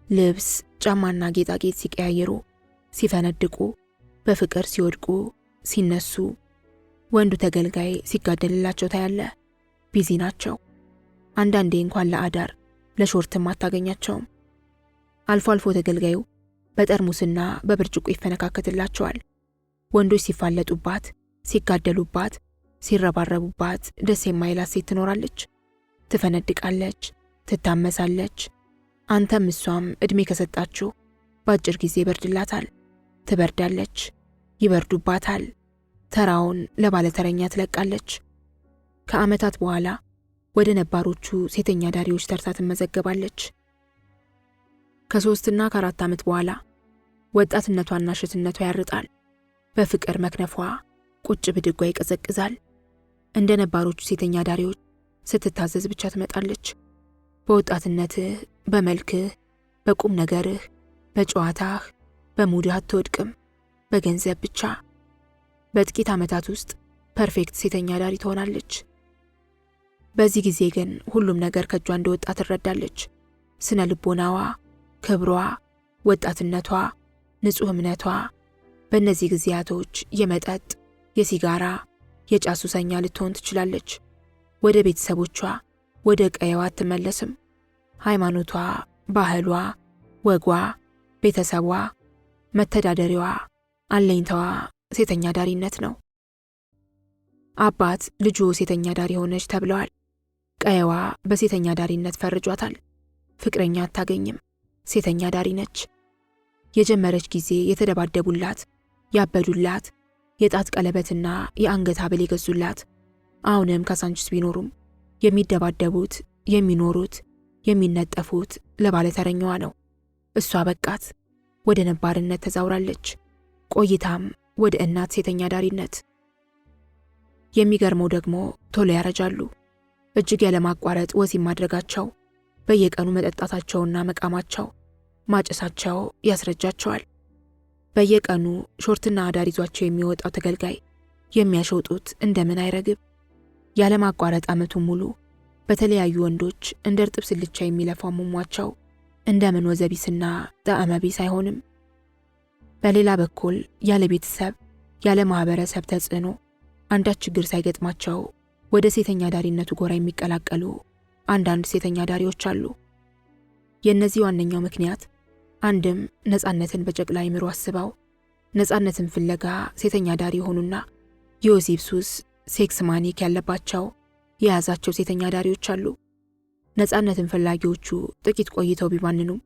ልብስ፣ ጫማና ጌጣጌጥ ሲቀያየሩ፣ ሲፈነድቁ፣ በፍቅር ሲወድቁ፣ ሲነሱ፣ ወንዱ ተገልጋይ ሲጋደልላቸው ታያለ። ቢዚ ናቸው። አንዳንዴ እንኳን ለአዳር ለሾርትም አታገኛቸውም። አልፎ አልፎ ተገልጋዩ በጠርሙስና በብርጭቆ ይፈነካከትላቸዋል። ወንዶች ሲፋለጡባት፣ ሲጋደሉባት፣ ሲረባረቡባት ደስ የማይላት ሴት ትኖራለች። ትፈነድቃለች፣ ትታመሳለች። አንተም እሷም ዕድሜ ከሰጣችሁ በአጭር ጊዜ ይበርድላታል። ትበርዳለች፣ ይበርዱባታል። ተራውን ለባለተረኛ ትለቃለች። ከዓመታት በኋላ ወደ ነባሮቹ ሴተኛ ዳሪዎች ተርታ ትመዘገባለች። ከ3 እና ከ4 ዓመት በኋላ ወጣትነቷና ሽትነቷ ያርጣል። በፍቅር መክነፏ ቁጭ ብድጓ ይቀዘቅዛል። እንደ ነባሮቹ ሴተኛ ዳሪዎች ስትታዘዝ ብቻ ትመጣለች። በወጣትነትህ፣ በመልክህ፣ በቁም ነገርህ፣ በጨዋታህ፣ በሙድህ አትወድቅም። በገንዘብ ብቻ። በጥቂት ዓመታት ውስጥ ፐርፌክት ሴተኛ ዳሪ ትሆናለች። በዚህ ጊዜ ግን ሁሉም ነገር ከእጇ እንደወጣ ትረዳለች። ስነ ልቦናዋ፣ ክብሯ፣ ወጣትነቷ፣ ንጹሕ እምነቷ በእነዚህ ጊዜያቶች የመጠጥ፣ የሲጋራ፣ የጫት ሱሰኛ ልትሆን ትችላለች። ወደ ቤተሰቦቿ፣ ወደ ቀየዋ አትመለስም። ሃይማኖቷ፣ ባህሏ፣ ወጓ፣ ቤተሰቧ፣ መተዳደሪያዋ፣ አለኝታዋ ሴተኛ ዳሪነት ነው። አባት ልጁ ሴተኛ ዳሪ ሆነች ተብለዋል። ቀየዋ በሴተኛ ዳሪነት ፈርጇታል። ፍቅረኛ አታገኝም፣ ሴተኛ ዳሪ ነች። የጀመረች ጊዜ የተደባደቡላት፣ ያበዱላት፣ የጣት ቀለበትና የአንገት ሐብል የገዙላት አሁንም ካሳንቺስ ቢኖሩም የሚደባደቡት፣ የሚኖሩት፣ የሚነጠፉት ለባለተረኛዋ ነው። እሷ በቃት፣ ወደ ነባርነት ተዛውራለች። ቆይታም ወደ እናት ሴተኛ ዳሪነት። የሚገርመው ደግሞ ቶሎ ያረጃሉ። እጅግ ያለማቋረጥ ወሲብ ማድረጋቸው፣ በየቀኑ መጠጣታቸውና መቃማቸው፣ ማጨሳቸው ያስረጃቸዋል። በየቀኑ ሾርትና አዳር ይዟቸው የሚወጣው ተገልጋይ የሚያሸውጡት እንደምን አይረግብ። ያለማቋረጥ ዓመቱን ሙሉ በተለያዩ ወንዶች እንደ እርጥብ ስልቻ የሚለፋው ሙሟቸው እንደምን ወዘቢስና ጣዕመ ቢስ አይሆንም። በሌላ በኩል ያለ ቤተሰብ፣ ያለ ማህበረሰብ ተጽዕኖ አንዳች ችግር ሳይገጥማቸው ወደ ሴተኛ ዳሪነቱ ጎራ የሚቀላቀሉ አንዳንድ ሴተኛ ዳሪዎች አሉ። የእነዚህ ዋነኛው ምክንያት አንድም ነፃነትን በጨቅላ አይምሮ አስበው ነፃነትን ፍለጋ ሴተኛ ዳሪ የሆኑና የወሲብ ሱስ ሴክስ ማኒክ ያለባቸው የያዛቸው ሴተኛ ዳሪዎች አሉ። ነፃነትን ፈላጊዎቹ ጥቂት ቆይተው ቢባንኑም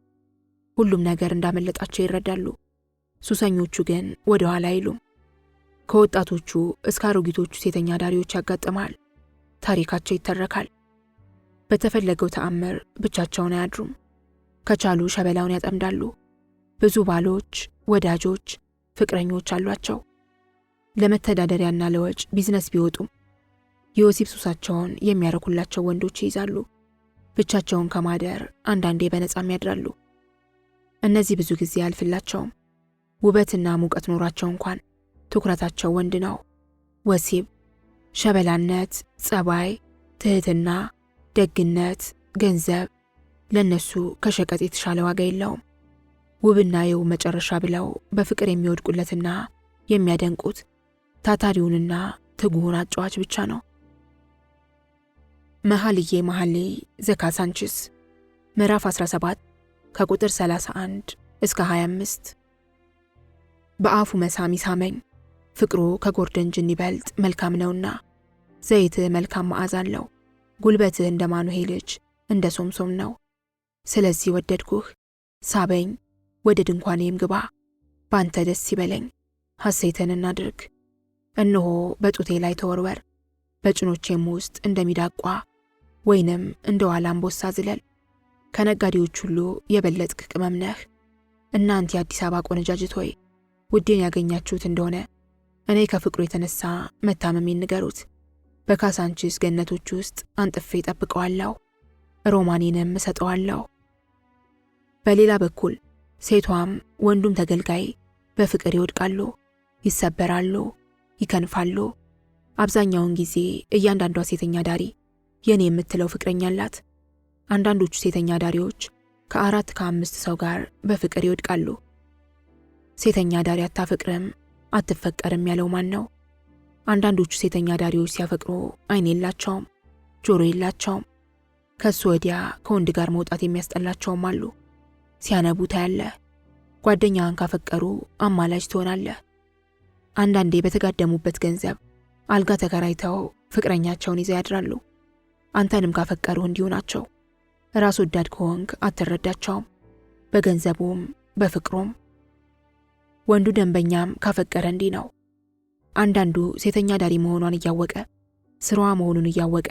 ሁሉም ነገር እንዳመለጣቸው ይረዳሉ። ሱሰኞቹ ግን ወደ ኋላ አይሉም። ከወጣቶቹ እስከ አሮጊቶቹ ሴተኛ ዳሪዎች ያጋጥማል። ታሪካቸው ይተረካል። በተፈለገው ተአምር ብቻቸውን አያድሩም። ከቻሉ ሸበላውን ያጠምዳሉ። ብዙ ባሎች፣ ወዳጆች፣ ፍቅረኞች አሏቸው። ለመተዳደሪያና ለወጭ ቢዝነስ ቢወጡም የወሲብ ሱሳቸውን የሚያረኩላቸው ወንዶች ይይዛሉ። ብቻቸውን ከማደር አንዳንዴ በነጻም ያድራሉ። እነዚህ ብዙ ጊዜ አያልፍላቸውም። ውበትና ሙቀት ኖሯቸው እንኳን ትኩረታቸው ወንድ ነው። ወሲብ፣ ሸበላነት፣ ጸባይ፣ ትህትና፣ ደግነት፣ ገንዘብ ለነሱ ከሸቀጥ የተሻለ ዋጋ የለውም። ውብና የው መጨረሻ ብለው በፍቅር የሚወድቁለትና የሚያደንቁት ታታሪውንና ትጉውን አጫዋች ብቻ ነው። መኃልየ መኃልይ ዘካሳንቺስ ምዕራፍ 17 ከቁጥር 31 እስከ 25። በአፉ መሳም ይሳመኝ፣ ፍቅሩ ከጎርደን ጅን ይበልጥ መልካም ነውና። ዘይትህ መልካም መዓዛ አለው፣ ጉልበትህ እንደ ማኑሄ ልጅ እንደ ሶምሶም ነው። ስለዚህ ወደድኩህ፣ ሳበኝ፣ ወደ ድንኳኔም ግባ፣ ባንተ ደስ ይበለኝ፣ ሐሴትን እናድርግ። እነሆ በጡቴ ላይ ተወርወር፣ በጭኖቼም ውስጥ እንደሚዳቋ ወይንም እንደ ዋላ አንበሳ ዝለል። ከነጋዴዎች ሁሉ የበለጥክ ቅመም ነህ። እናንተ የአዲስ አበባ ቆነጃጅት ሆይ ውዴን ያገኛችሁት እንደሆነ እኔ ከፍቅሩ የተነሳ መታመሜን ንገሩት። በካሳንቺስ ገነቶች ውስጥ አንጥፌ ጠብቀዋለሁ፣ ሮማኔንም እሰጠዋለሁ። በሌላ በኩል ሴቷም ወንዱም ተገልጋይ በፍቅር ይወድቃሉ፣ ይሰበራሉ፣ ይከንፋሉ። አብዛኛውን ጊዜ እያንዳንዷ ሴተኛ ዳሪ የኔ የምትለው ፍቅረኛ አላት። አንዳንዶቹ ሴተኛ ዳሪዎች ከ4 ከ5 ሰው ጋር በፍቅር ይወድቃሉ። ሴተኛ ዳሪ አታፈቅርም አትፈቀርም ያለው ማን ነው? አንዳንዶቹ ሴተኛ ዳሪዎች ሲያፈቅሩ አይን የላቸውም፣ ጆሮ የላቸውም። ከሱ ወዲያ ከወንድ ጋር መውጣት የሚያስጠላቸውም አሉ። ሲያነቡ ታያለህ። ጓደኛህን ካፈቀሩ አማላጅ ትሆናለህ። አንዳንዴ በተጋደሙበት ገንዘብ አልጋ ተከራይተው ፍቅረኛቸውን ይዘው ያድራሉ። አንተንም ካፈቀሩ እንዲሁ ናቸው። ራስ ወዳድ ከሆንክ አትረዳቸውም፣ በገንዘቡም በፍቅሩም። ወንዱ ደንበኛም ካፈቀረ እንዲህ ነው። አንዳንዱ ሴተኛ ዳሪ መሆኗን እያወቀ ስራዋ መሆኑን እያወቀ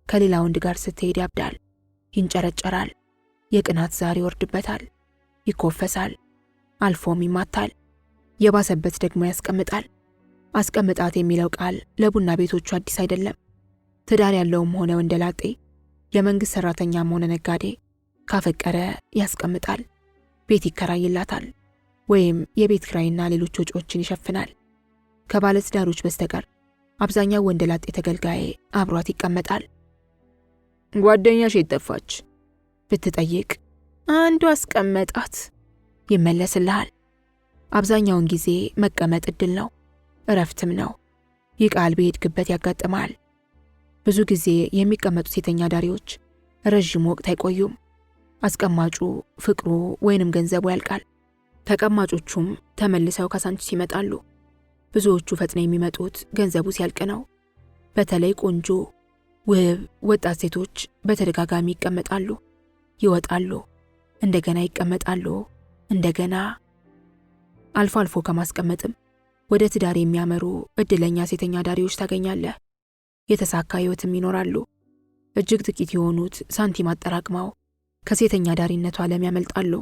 ከሌላ ወንድ ጋር ስትሄድ ያብዳል፣ ይንጨረጨራል፣ የቅናት ዛር ይወርድበታል፣ ይኮፈሳል፣ አልፎም ይማታል። የባሰበት ደግሞ ያስቀምጣል። አስቀምጣት የሚለው ቃል ለቡና ቤቶቹ አዲስ አይደለም። ትዳር ያለውም ሆነ ወንደላጤ፣ የመንግስት ሰራተኛም ሆነ ነጋዴ ካፈቀረ ያስቀምጣል፣ ቤት ይከራይላታል፣ ወይም የቤት ኪራይና ሌሎች ወጪዎችን ይሸፍናል። ከባለትዳሮች በስተቀር አብዛኛው ወንደላጤ ተገልጋይ አብሯት ይቀመጣል። ጓደኛሽ የት ጠፋች ብትጠይቅ አንዱ አስቀመጣት ይመለስልሃል። አብዛኛውን ጊዜ መቀመጥ እድል ነው፣ እረፍትም ነው። ይህ ቃል በሄድክበት ያጋጥማል። ብዙ ጊዜ የሚቀመጡ ሴተኛ ዳሪዎች ረዥም ወቅት አይቆዩም። አስቀማጩ ፍቅሩ ወይንም ገንዘቡ ያልቃል። ተቀማጮቹም ተመልሰው ካሳንቺስ ይመጣሉ። ብዙዎቹ ፈጥነው የሚመጡት ገንዘቡ ሲያልቅ ነው። በተለይ ቆንጆ ውብ ወጣት ሴቶች በተደጋጋሚ ይቀመጣሉ፣ ይወጣሉ፣ እንደገና ይቀመጣሉ፣ እንደገና። አልፎ አልፎ ከማስቀመጥም ወደ ትዳር የሚያመሩ እድለኛ ሴተኛ ዳሪዎች ታገኛለህ። የተሳካ ህይወትም ይኖራሉ። እጅግ ጥቂት የሆኑት ሳንቲም አጠራቅመው ከሴተኛ ዳሪነቱ ዓለም ያመልጣሉ።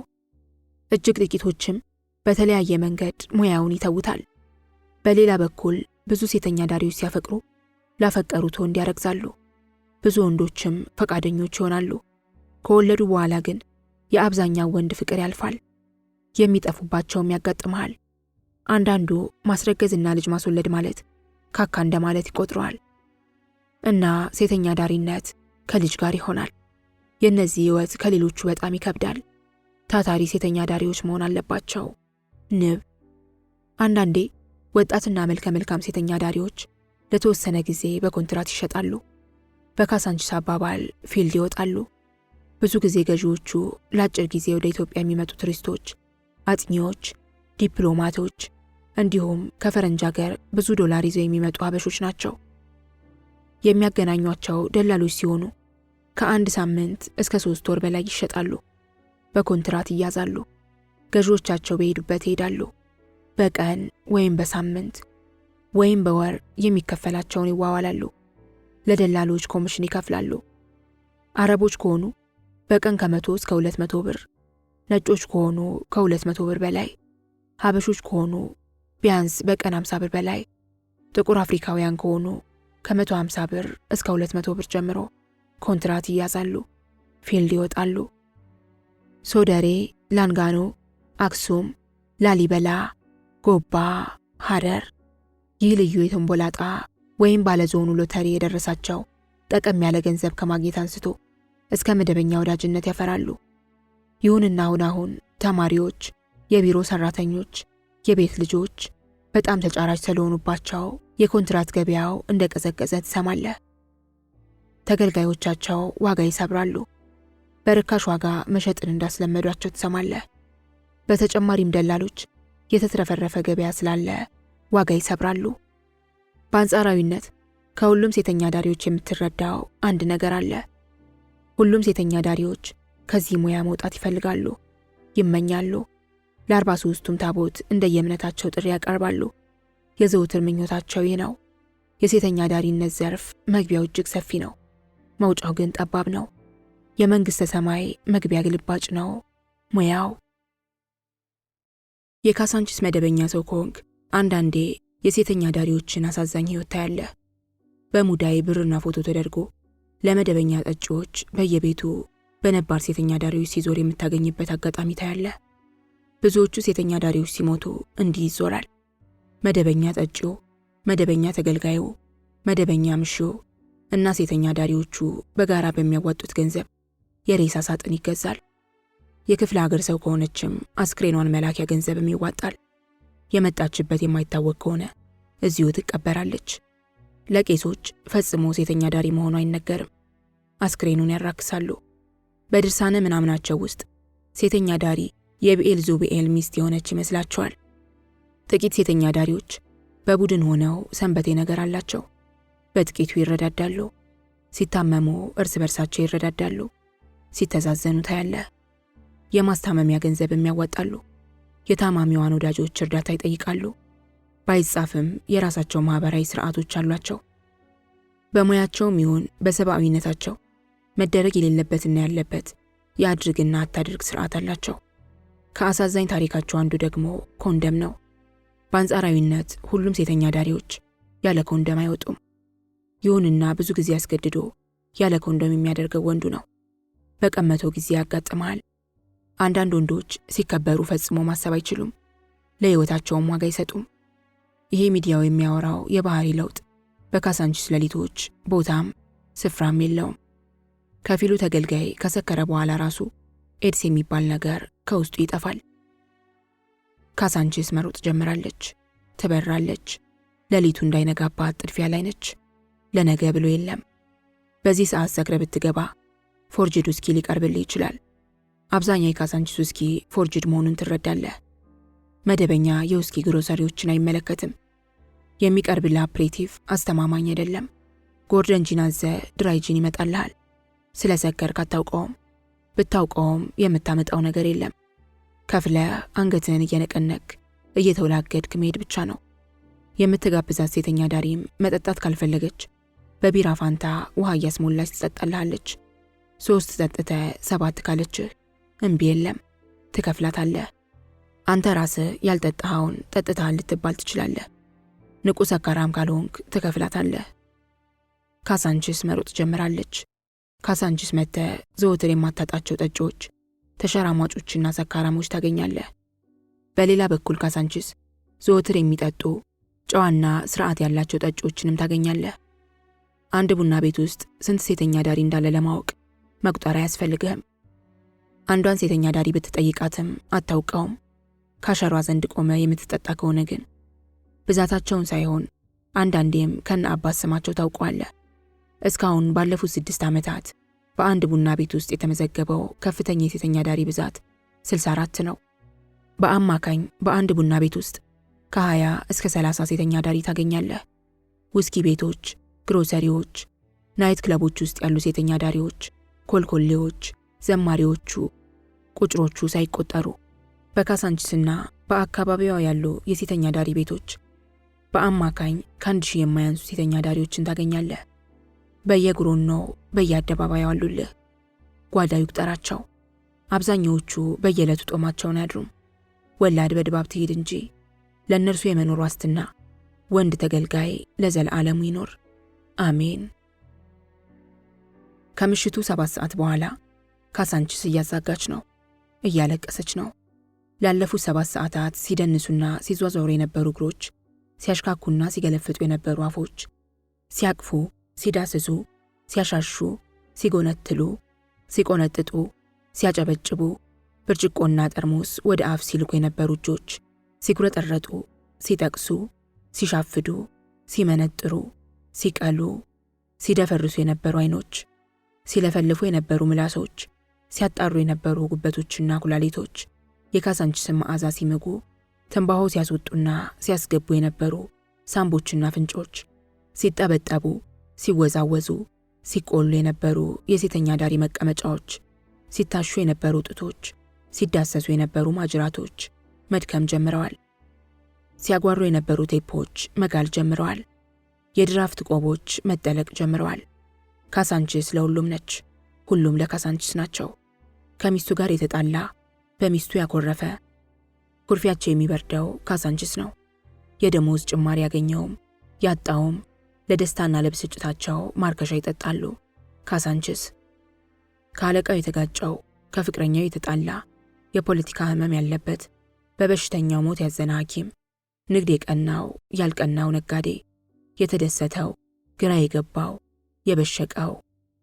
እጅግ ጥቂቶችም በተለያየ መንገድ ሙያውን ይተውታል። በሌላ በኩል ብዙ ሴተኛ ዳሪዎች ሲያፈቅሩ ላፈቀሩት ወንድ ያረግዛሉ። ብዙ ወንዶችም ፈቃደኞች ይሆናሉ። ከወለዱ በኋላ ግን የአብዛኛው ወንድ ፍቅር ያልፋል። የሚጠፉባቸውም ያጋጥመሃል። አንዳንዱ ማስረገዝና ልጅ ማስወለድ ማለት ካካ እንደማለት ይቆጥረዋል እና ሴተኛ ዳሪነት ከልጅ ጋር ይሆናል። የእነዚህ ህይወት ከሌሎቹ በጣም ይከብዳል። ታታሪ ሴተኛ ዳሪዎች መሆን አለባቸው። ንብ። አንዳንዴ ወጣትና መልከ መልካም ሴተኛ ዳሪዎች ለተወሰነ ጊዜ በኮንትራት ይሸጣሉ። በካሳንቺስ አባባል ፊልድ ይወጣሉ። ብዙ ጊዜ ገዢዎቹ ለአጭር ጊዜ ወደ ኢትዮጵያ የሚመጡ ቱሪስቶች፣ አጥኚዎች፣ ዲፕሎማቶች እንዲሁም ከፈረንጅ ሀገር ብዙ ዶላር ይዘው የሚመጡ አበሾች ናቸው። የሚያገናኟቸው ደላሎች ሲሆኑ ከ1 ሳምንት እስከ 3 ወር በላይ ይሸጣሉ። በኮንትራት ይያዛሉ። ገዢዎቻቸው በሄዱበት ይሄዳሉ። በቀን ወይም በሳምንት ወይም በወር የሚከፈላቸውን ይዋዋላሉ። ለደላሎች ኮሚሽን ይከፍላሉ። አረቦች ከሆኑ በቀን ከ100 እስከ 200 ብር፣ ነጮች ከሆኑ ከ200 ብር በላይ፣ ሀበሾች ከሆኑ ቢያንስ በቀን 50 ብር በላይ፣ ጥቁር አፍሪካውያን ከሆኑ ከ150 ብር እስከ 200 ብር ጀምሮ ኮንትራት ይያዛሉ፣ ፊልድ ይወጣሉ። ሶደሬ፣ ላንጋኖ፣ አክሱም፣ ላሊበላ፣ ጎባ፣ ሐረር። ይህ ልዩ የቶምቦላ ዕጣ ወይም ባለዞኑ ሎተሪ የደረሳቸው ጠቀም ያለ ገንዘብ ከማግኘት አንስቶ እስከ መደበኛ ወዳጅነት ያፈራሉ። ይሁንና አሁን ተማሪዎች፣ የቢሮ ሰራተኞች፣ የቤት ልጆች በጣም ተጫራች ስለሆኑባቸው የኮንትራት ገበያው እንደቀዘቀዘ ትሰማለህ። ተገልጋዮቻቸው ዋጋ ይሰብራሉ። በርካሽ ዋጋ መሸጥን እንዳስለመዷቸው ትሰማለህ። በተጨማሪም ደላሎች የተትረፈረፈ ገበያ ስላለ ዋጋ ይሰብራሉ። በአንጻራዊነት ከሁሉም ሴተኛ ዳሪዎች የምትረዳው አንድ ነገር አለ። ሁሉም ሴተኛ ዳሪዎች ከዚህ ሙያ መውጣት ይፈልጋሉ፣ ይመኛሉ። ለ43ቱም ታቦት እንደየእምነታቸው ጥሪ ያቀርባሉ። የዘውትር ምኞታቸው ይህ ነው። የሴተኛ ዳሪነት ዘርፍ መግቢያው እጅግ ሰፊ ነው፣ መውጫው ግን ጠባብ ነው። የመንግሥተ ሰማይ መግቢያ ግልባጭ ነው ሙያው። የካሳንቺስ መደበኛ ሰው ከሆንክ አንዳንዴ የሴተኛ ዳሪዎችን አሳዛኝ ሕይወት ታያለህ። በሙዳይ ብርና ፎቶ ተደርጎ ለመደበኛ ጠጪዎች በየቤቱ በነባር ሴተኛ ዳሪዎች ሲዞር የምታገኝበት አጋጣሚ ታያለህ። ብዙዎቹ ሴተኛ ዳሪዎች ሲሞቱ እንዲህ ይዞራል። መደበኛ ጠጪው፣ መደበኛ ተገልጋዩ፣ መደበኛ ምሺው፣ እና ሴተኛ ዳሪዎቹ በጋራ በሚያዋጡት ገንዘብ የሬሳ ሳጥን ይገዛል። የክፍለ ሀገር ሰው ከሆነችም አስክሬኗን መላኪያ ገንዘብም ይዋጣል። የመጣችበት የማይታወቅ ከሆነ እዚሁ ትቀበራለች። ለቄሶች ፈጽሞ ሴተኛ ዳሪ መሆኑ አይነገርም። አስክሬኑን ያራክሳሉ። በድርሳነ ምናምናቸው ውስጥ ሴተኛ ዳሪ የብኤል ዙብኤል ሚስት የሆነች ይመስላቸዋል። ጥቂት ሴተኛ ዳሪዎች በቡድን ሆነው ሰንበቴ ነገር አላቸው። በጥቂቱ ይረዳዳሉ። ሲታመሙ እርስ በርሳቸው ይረዳዳሉ። ሲተዛዘኑ ታያለህ። የማስታመሚያ ገንዘብም ያዋጣሉ። የታማሚዋን ወዳጆች እርዳታ ይጠይቃሉ። ባይጻፍም የራሳቸው ማህበራዊ ስርዓቶች አሏቸው። በሙያቸውም ይሁን በሰብአዊነታቸው መደረግ የሌለበትና ያለበት የአድርግና አታድርግ ስርዓት አላቸው። ከአሳዛኝ ታሪካቸው አንዱ ደግሞ ኮንደም ነው። በአንጻራዊነት ሁሉም ሴተኛ ዳሪዎች ያለ ኮንደም አይወጡም። ይሁንና ብዙ ጊዜ አስገድዶ ያለ ኮንደም የሚያደርገው ወንዱ ነው። በቀን 100 ጊዜ ያጋጥማል። አንዳንድ ወንዶች ሲከበሩ ፈጽሞ ማሰብ አይችሉም። ለህይወታቸውም ዋጋ አይሰጡም። ይሄ ሚዲያው የሚያወራው የባህሪ ለውጥ በካሳንቺስ ሌሊቶች ቦታም ስፍራም የለውም። ከፊሉ ተገልጋይ ከሰከረ በኋላ ራሱ ኤድስ የሚባል ነገር ከውስጡ ይጠፋል። ካሳንቺስ መሮጥ ጀምራለች። ትበራለች። ሌሊቱ እንዳይነጋባት ጥድፊያ ላይ ነች። ለነገ ብሎ የለም። በዚህ ሰዓት ሰክረ ብትገባ ፎርጅድ ውስኪ ሊቀርብልህ ይችላል። አብዛኛው የካሳንቺስ ውስኪ ፎርጅድ መሆኑን ትረዳለህ። መደበኛ የውስኪ ግሮሰሪዎችን አይመለከትም። የሚቀርብልህ አፕሬቲቭ አስተማማኝ አይደለም። ጎርደን ጂን አዘህ ድራይ ጂን ይመጣልሃል። ስለ ሰከርክ አታውቀውም። ብታውቀውም የምታመጣው ነገር የለም። ከፍለህ አንገትህን እየነቀነቅ እየተወላገድክ መሄድ ብቻ ነው። የምትጋብዛት ሴተኛ ዳሪም መጠጣት ካልፈለገች በቢራ ፋንታ ውሃ እያስሞላች ትጠጣልሃለች። 3 ጠጥተህ 7 ካለችህ እምቢ የለም፣ ትከፍላታለህ። አንተ ራስህ ያልጠጣኸውን ጠጥተሃል ልትባል ትችላለህ። ንቁ ሰካራም ካልሆንክ ትከፍላታለህ። ካሳንቺስ መሮጥ ጀምራለች። ካሳንቺስ መጥተህ ዘወትር የማታጣቸው ጠጪዎች፣ ተሸራማጮችና ሰካራሞች ታገኛለህ። በሌላ በኩል ካሳንቺስ ዘወትር የሚጠጡ ጨዋና ስርዓት ያላቸው ጠጪዎችንም ታገኛለህ። አንድ ቡና ቤት ውስጥ ስንት ሴተኛ ዳሪ እንዳለ ለማወቅ መቁጠሪያ አያስፈልግህም። አንዷን ሴተኛ ዳሪ ብትጠይቃትም አታውቀውም። ካሸሯ ዘንድ ቆመ የምትጠጣ ከሆነ ግን ብዛታቸውን ሳይሆን አንዳንዴም ከነ አባት ስማቸው ታውቀዋለህ። እስካሁን ባለፉት 6 ዓመታት በአንድ ቡና ቤት ውስጥ የተመዘገበው ከፍተኛ የሴተኛ ዳሪ ብዛት 64 ነው። በአማካኝ በአንድ ቡና ቤት ውስጥ ከ20 እስከ 30 ሴተኛ ዳሪ ታገኛለህ። ውስኪ ቤቶች፣ ግሮሰሪዎች፣ ናይት ክለቦች ውስጥ ያሉ ሴተኛ ዳሪዎች፣ ኮልኮሌዎች፣ ዘማሪዎቹ፣ ቁጭሮቹ ሳይቆጠሩ በካሳንቺስና በአካባቢዋ ያሉ የሴተኛ ዳሪ ቤቶች በአማካኝ ከ1000 የማያንሱ ሴተኛ ዳሪዎችን ታገኛለህ። በየግሮኖው በየአደባባዩ አሉልህ። ጓዳ ይቁጠራቸው። አብዛኛዎቹ በየዕለቱ ጦማቸውን አያድሩም። ወላድ በድባብ ትሄድ እንጂ ለእነርሱ የመኖር ዋስትና ወንድ ተገልጋይ ለዘለዓለሙ ይኖር። አሜን። ከምሽቱ 7 ሰዓት በኋላ ካሳንቺስ እያዛጋች ነው፣ እያለቀሰች ነው። ላለፉት 7 ሰዓታት ሲደንሱና ሲዟዟሩ የነበሩ እግሮች፣ ሲያሽካኩና ሲገለፍጡ የነበሩ አፎች፣ ሲያቅፉ፣ ሲዳስሱ፣ ሲያሻሹ፣ ሲጎነትሉ፣ ሲቆነጥጡ፣ ሲያጨበጭቡ፣ ብርጭቆና ጠርሙስ ወደ አፍ ሲልኩ የነበሩ እጆች፣ ሲጉረጠረጡ፣ ሲጠቅሱ፣ ሲሻፍዱ፣ ሲመነጥሩ፣ ሲቀሉ፣ ሲደፈርሱ የነበሩ አይኖች፣ ሲለፈልፉ የነበሩ ምላሶች፣ ሲያጣሩ የነበሩ ጉበቶችና ኩላሊቶች የካሳንቺስን መዓዛ ሲምጉ፣ ትንባሆ ሲያስወጡና ሲያስገቡ የነበሩ ሳምቦችና ፍንጮች፣ ሲጠበጠቡ፣ ሲወዛወዙ፣ ሲቆሉ የነበሩ የሴተኛ ዳሪ መቀመጫዎች፣ ሲታሹ የነበሩ ጡቶች፣ ሲዳሰሱ የነበሩ ማጅራቶች መድከም ጀምረዋል። ሲያጓሩ የነበሩ ቴፖች መጋል ጀምረዋል። የድራፍት ቆቦች መጠለቅ ጀምረዋል። ካሳንቺስ ለሁሉም ነች፣ ሁሉም ለካሳንቺስ ናቸው። ከሚስቱ ጋር የተጣላ፣ በሚስቱ ያኮረፈ፣ ኩርፊያቸው የሚበርደው ካሳንቺስ ነው። የደሞዝ ጭማሪ ያገኘውም ያጣውም ለደስታና ለብስጭታቸው ማርከሻ ይጠጣሉ። ካሳንቺስ ከአለቃው የተጋጨው፣ ከፍቅረኛው የተጣላ፣ የፖለቲካ ህመም ያለበት፣ በበሽተኛው ሞት ያዘነ ሐኪም፣ ንግድ የቀናው ያልቀናው ነጋዴ፣ የተደሰተው ግራ የገባው የበሸቀው፣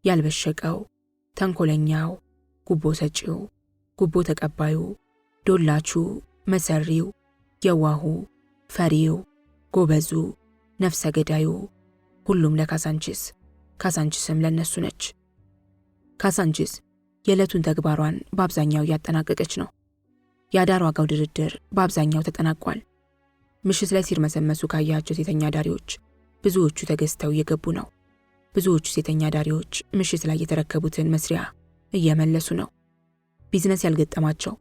ያልበሸቀው፣ ተንኮለኛው፣ ጉቦ ሰጪው፣ ጉቦ ተቀባዩ፣ ዶላቹ፣ መሰሪው፣ የዋሁ፣ ፈሪው፣ ጎበዙ፣ ነፍሰ ገዳዩ ሁሉም ለካሳንቺስ፣ ካሳንቺስም ለነሱ ነች። ካሳንቺስ የዕለቱን ተግባሯን በአብዛኛው እያጠናቀቀች ነው። የአዳር ዋጋው ድርድር በአብዛኛው ተጠናቋል። ምሽት ላይ ሲርመሰመሱ ካያቸው ሴተኛ ዳሪዎች ብዙዎቹ ተገዝተው እየገቡ ነው። ብዙዎቹ ሴተኛ ዳሪዎች ምሽት ላይ የተረከቡትን መስሪያ እየመለሱ ነው። ቢዝነስ ያልገጠማቸው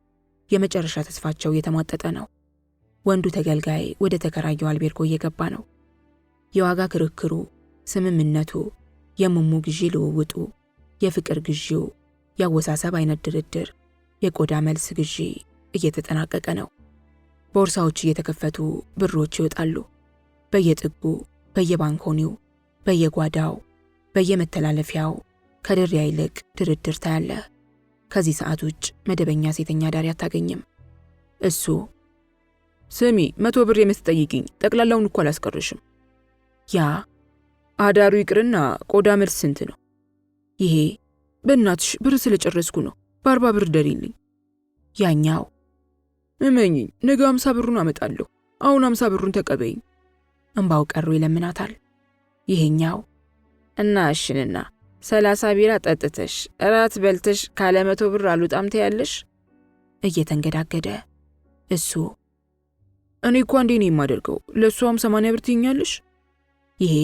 የመጨረሻ ተስፋቸው እየተሟጠጠ ነው። ወንዱ ተገልጋይ ወደ ተከራየው አልቤርጎ እየገባ ነው። የዋጋ ክርክሩ፣ ስምምነቱ፣ የሙሙ ግዢ ልውውጡ፣ የፍቅር ግዢው፣ የአወሳሰብ አይነት ድርድር፣ የቆዳ መልስ ግዢ እየተጠናቀቀ ነው። ቦርሳዎች እየተከፈቱ ብሮች ይወጣሉ። በየጥጉ፣ በየባንኮኒው፣ በየጓዳው፣ በየመተላለፊያው ከድሪያ ይልቅ ድርድር ታያለህ። ከዚህ ሰዓት ውጭ መደበኛ ሴተኛ ዳሪ አታገኝም። እሱ ስሚ 100 ብር የምትጠይቂኝ ጠቅላላውን እኮ አላስቀርሽም። ያ አዳሩ ይቅርና ቆዳ መልስ ስንት ነው? ይሄ በእናትሽ ብር ስለጨረስኩ ነው፣ በ40 ብር ደሪልኝ። ያኛው እመኚኝ ነገ 50 ብሩን አመጣለሁ፣ አሁን 50 ብሩን ተቀበይኝ። እንባው ቀሩ ይለምናታል። ይሄኛው እና እሽንና 30 ቢራ ጠጥተሽ እራት በልተሽ ካለ 100 ብር አልወጣም ትያለሽ? እየተንገዳገደ እሱ እኔ እኮ አንዴ ነው የማደርገው፣ ለሷም 80 ብር ትይኛለሽ? ይሄ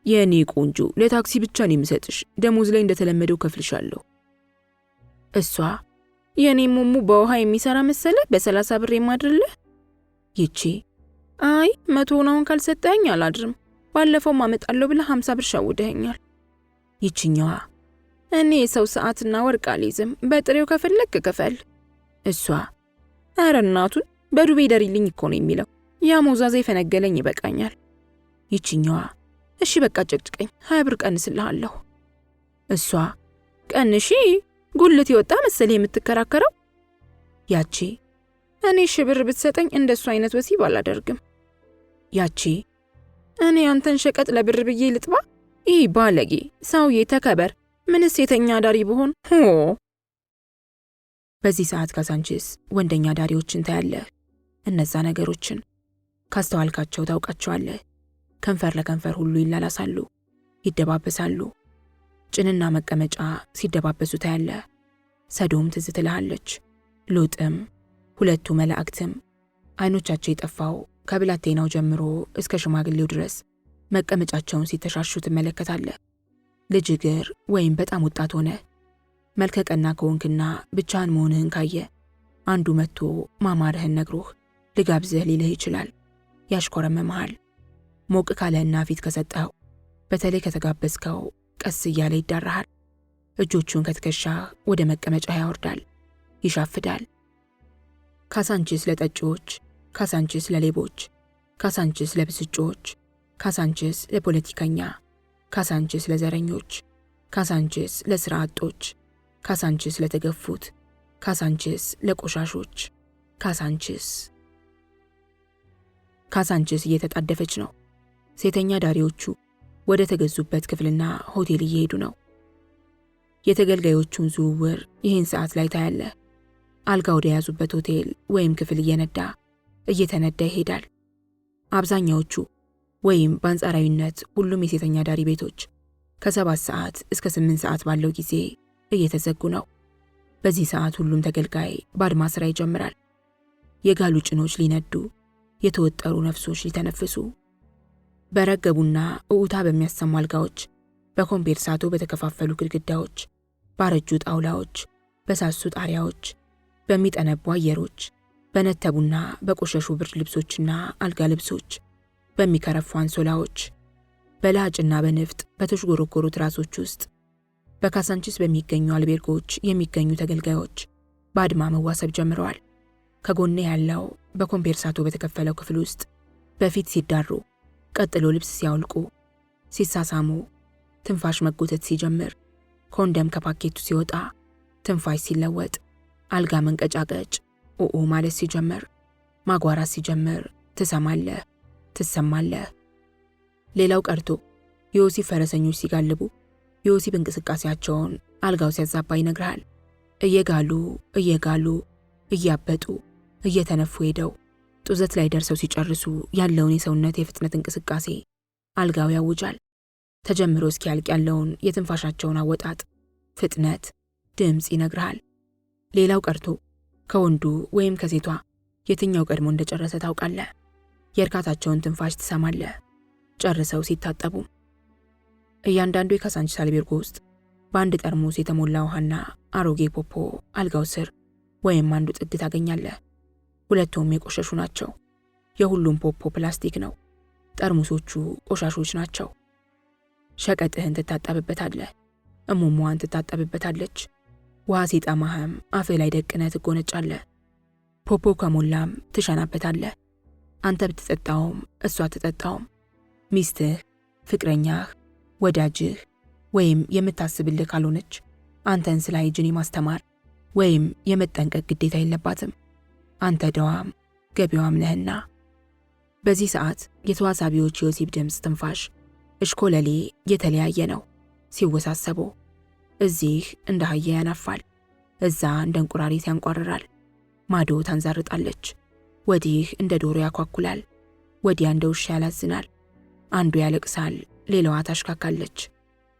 የኔ ቆንጆ ለታክሲ ብቻ ነው የምሰጥሽ፣ ደሞዝ ላይ እንደተለመደው ከፍልሻለሁ። እሷ የኔ ሙሙ በውሃ የሚሰራ መሰለ በ30 ብር የማድርልህ? ይቺ አይ 100 አሁን ካልሰጠኝ አላድርም፣ ባለፈው ማመጣለሁ ብለህ 50 ብር ሻውደኸኛል። ይችኛዋ እኔ የሰው ሰዓትና ወርቅ አልይዝም፣ በጥሬው ከፈለክ ክፈል። እሷ ኧረ እናቱን በዱቤ ደሪልኝ እኮ ነው የሚለው፣ ያ ሞዛዛ የፈነገለኝ ይበቃኛል። ይችኛዋ እሺ በቃ ጨቅጭቀኝ፣ 20 ብር ቀንስልሃለሁ። እሷ ቀንሺ፣ ጉልት የወጣ መሰለ የምትከራከረው። ያቺ እኔ ሺህ ብር ብትሰጠኝ እንደሱ አይነት ወሲብ አላደርግም። ያቺ እኔ አንተን ሸቀጥ ለብር ብዬ ልጥባ? ይህ ባለጌ ሰውዬ ተከበር። ምንስ ሴተኛ ዳሪ ብሆን ሆ። በዚህ ሰዓት ካሳንቺስ ወንደኛ ዳሪዎችን ታያለህ። እነዛ ነገሮችን ካስተዋልካቸው ታውቃቸዋለህ። ከንፈር ለከንፈር ሁሉ ይላላሳሉ፣ ይደባበሳሉ። ጭንና መቀመጫ ሲደባበሱ ታያለህ። ሰዶም ትዝ ትልሃለች፣ ሎጥም፣ ሁለቱ መላእክትም። አይኖቻቸው የጠፋው ከብላቴናው ጀምሮ እስከ ሽማግሌው ድረስ መቀመጫቸውን ሲተሻሹ ትመለከታለህ። ልጅ እግር ወይም በጣም ወጣት ሆነ መልከቀና ከሆንክና ብቻህን መሆንህን ካየ አንዱ መጥቶ ማማርህን ነግሮህ ልጋብዝህ ሊልህ ይችላል። ያሽኮረመመሃል። ሞቅ ካለህና ፊት ከሰጠኸው፣ በተለይ ከተጋበዝከው ቀስ እያለ ይዳራሃል። እጆቹን ከትከሻህ ወደ መቀመጫህ ያወርዳል፣ ይሻፍዳል። ካሳንቺስ ለጠጪዎች፣ ካሳንቺስ ለሌቦች፣ ካሳንቺስ ለብስጮች፣ ካሳንቺስ ለፖለቲከኛ፣ ካሳንቺስ ለዘረኞች፣ ካሳንቺስ ለስራ አጦች፣ ካሳንቺስ ለተገፉት፣ ካሳንቺስ ለቆሻሾች፣ ካሳንቺስ እየተጣደፈች ነው። ሴተኛ ዳሪዎቹ ወደ ተገዙበት ክፍልና ሆቴል እየሄዱ ነው። የተገልጋዮቹን ዝውውር ይህን ሰዓት ላይ ታያለህ። አልጋ ወደ ያዙበት ሆቴል ወይም ክፍል እየተነዳ ይሄዳል። አብዛኛዎቹ ወይም በአንጻራዊነት ሁሉም የሴተኛ ዳሪ ቤቶች ከ7 ሰዓት እስከ 8 ሰዓት ባለው ጊዜ እየተዘጉ ነው። በዚህ ሰዓት ሁሉም ተገልጋይ በአድማ ስራ ይጀምራል። የጋሉ ጭኖች ሊነዱ፣ የተወጠሩ ነፍሶች ሊተነፍሱ፣ በረገቡና እውታ በሚያሰሙ አልጋዎች፣ በኮምፔርሳቶ በተከፋፈሉ ግድግዳዎች፣ ባረጁ ጣውላዎች፣ በሳሱ ጣሪያዎች፣ በሚጠነቡ አየሮች፣ በነተቡና በቆሸሹ ብርድ ልብሶችና አልጋ ልብሶች፣ በሚከረፉ አንሶላዎች፣ በላጭና በንፍጥ በተሽጎረጎሩ ትራሶች ውስጥ በካሳንቺስ በሚገኙ አልቤርጎች የሚገኙ ተገልጋዮች በአድማ መዋሰብ ጀምረዋል። ከጎኔ ያለው በኮምፔርሳቶ በተከፈለው ክፍል ውስጥ በፊት ሲዳሩ፣ ቀጥሎ ልብስ ሲያወልቁ፣ ሲሳሳሙ፣ ትንፋሽ መጎተት ሲጀምር፣ ኮንደም ከፓኬቱ ሲወጣ፣ ትንፋሽ ሲለወጥ፣ አልጋ መንቀጫቀጭ ኡኡ ማለት ሲጀምር፣ ማጓራት ሲጀምር ትሰማለህ፣ ትሰማለህ። ሌላው ቀርቶ የወሲብ ፈረሰኞች ሲጋልቡ የወሲብ እንቅስቃሴያቸውን አልጋው ሲያዛባ ይነግርሃል። እየጋሉ እያበጡ እየተነፉ ሄደው ጡዘት ላይ ደርሰው ሲጨርሱ ያለውን የሰውነት የፍጥነት እንቅስቃሴ አልጋው ያውጃል። ተጀምሮ እስኪያልቅ ያለውን የትንፋሻቸውን አወጣጥ፣ ፍጥነት፣ ድምፅ ይነግርሃል። ሌላው ቀርቶ ከወንዱ ወይም ከሴቷ የትኛው ቀድሞ እንደጨረሰ ታውቃለህ። የእርካታቸውን ትንፋሽ ትሰማለህ። ጨርሰው ሲታጠቡ እያንዳንዱ የካሳንቺስ አልቤርጎ ውስጥ በአንድ ጠርሙስ የተሞላ ውሃና አሮጌ ፖፖ አልጋው ስር ወይም አንዱ ጥግ ታገኛለህ። ሁለቱም የቆሸሹ ናቸው። የሁሉም ፖፖ ፕላስቲክ ነው። ጠርሙሶቹ ቆሻሾች ናቸው። ሸቀጥህን ትታጠብበታለህ። እሙሟን ትታጠብበታለች። ውሃ ሲጠማህም አፍህ ላይ ደቅነህ ትጎነጫለህ። ፖፖ ከሞላም ትሸናበታለህ። አንተ ብትጠጣውም እሷ ትጠጣውም። ሚስትህ፣ ፍቅረኛህ፣ ወዳጅህ ወይም የምታስብልህ ካልሆነች አንተን ስለ ሃይጂን ማስተማር ወይም የመጠንቀቅ ግዴታ የለባትም። አንተ ደዋም ገቢዋም ነህና። በዚህ ሰዓት የተዋሳቢዎች የወሲብ ድምፅ፣ ትንፋሽ፣ እሽኮለሌ የተለያየ ነው ሲወሳሰቡ። እዚህ እንደ አህያ ያናፋል፣ እዛ እንደ እንቁራሪት ያንቋርራል። ማዶ ታንዛርጣለች፣ ወዲህ እንደ ዶሮ ያኳኩላል፣ ወዲያ እንደ ውሻ ያላዝናል። አንዱ ያለቅሳል፣ ሌላዋ ታሽካካለች።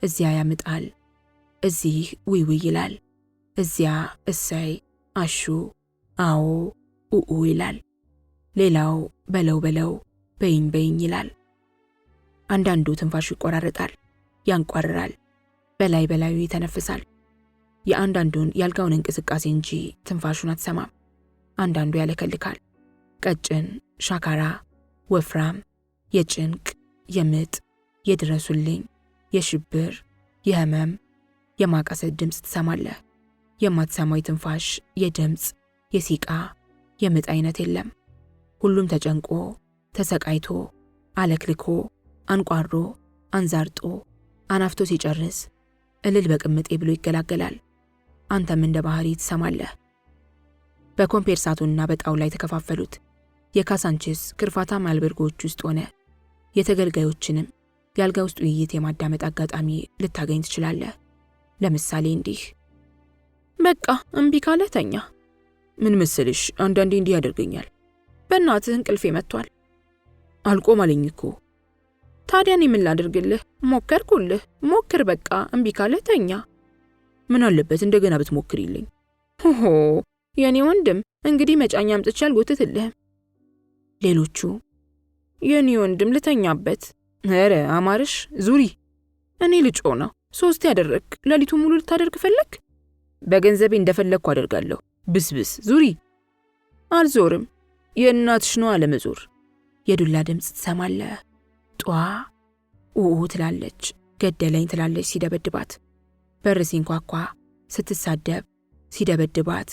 እዚያ ያምጣል፣ እዚህ ውይ ይላል፣ እዚያ እሰይ፣ አሹ፣ አዎ፣ ኡኡ ይላል። ሌላው በለው በይኝ ይላል። አንዳንዱ ትንፋሹ ይቆራረጣል፣ ያንቋርራል፣ በላዩ ይተነፍሳል። የአንዳንዱን ያልጋውን እንቅስቃሴ እንጂ ትንፋሹን አትሰማም። አንዳንዱ ያለከልካል፣ ቀጭን፣ ሻካራ፣ ወፍራም፣ የጭንቅ፣ የምጥ፣ የድረሱልኝ፣ የሽብር፣ የህመም፣ የማቃሰት ድምፅ ትሰማለህ። የማትሰማው የትንፋሽ፣ የድምፅ፣ የሲቃ፣ የምጥ አይነት የለም። ሁሉም ተጨንቆ፣ ተሰቃይቶ፣ አለክልኮ፣ አንቋሮ፣ አንዛርጦ፣ አናፍቶ ሲጨርስ እልል በቅምጤ ብሎ ይገላገላል። አንተም እንደ ባህሪ ትሰማለህ። በኮምፔርሳቱና በጣውላ የተከፋፈሉት የካሳንቺስ ክርፋታማ አልቤርጎዎች ውስጥ ሆነ የተገልጋዮችንም የአልጋ ውስጥ ውይይት የማዳመጥ አጋጣሚ ልታገኝ ትችላለህ። ለምሳሌ እንዲህ፣ በቃ እምቢ ካለ ተኛ። ምን መሰልሽ አንዳንዴ እንዲህ ያደርገኛል። በእናትህ እንቅልፌ መጥቷል። አልቆም አለኝ እኮ። ታዲያ እኔ ምን ላድርግልህ? ሞከርኩልህ። ሞክር በቃ እምቢ ካለ ተኛ። ምን አለበት እንደገና ብትሞክሪልኝ? ሆሆ የኔ ወንድም እንግዲህ መጫኛ አምጥቼ አልጎትትልህም። ሌሎቹ የኔ ወንድም ልተኛበት። ኧረ አማርሽ ዙሪ። እኔ ልጮ ነው 3 ያደረግ ሌሊቱ ሙሉ ልታደርግ ፈለግ? በገንዘቤ እንደፈለግኩ አደርጋለሁ። ብስብስ ዙሪ። አልዞርም። የእናትሽ ነው አለመዞር። የዱላ ድምፅ ትሰማለህ። ጧ ኡኡ ትላለች፣ ገደለኝ ትላለች ሲደበድባት። በር ሲንኳኳ ስትሳደብ፣ ሲደበድባት፣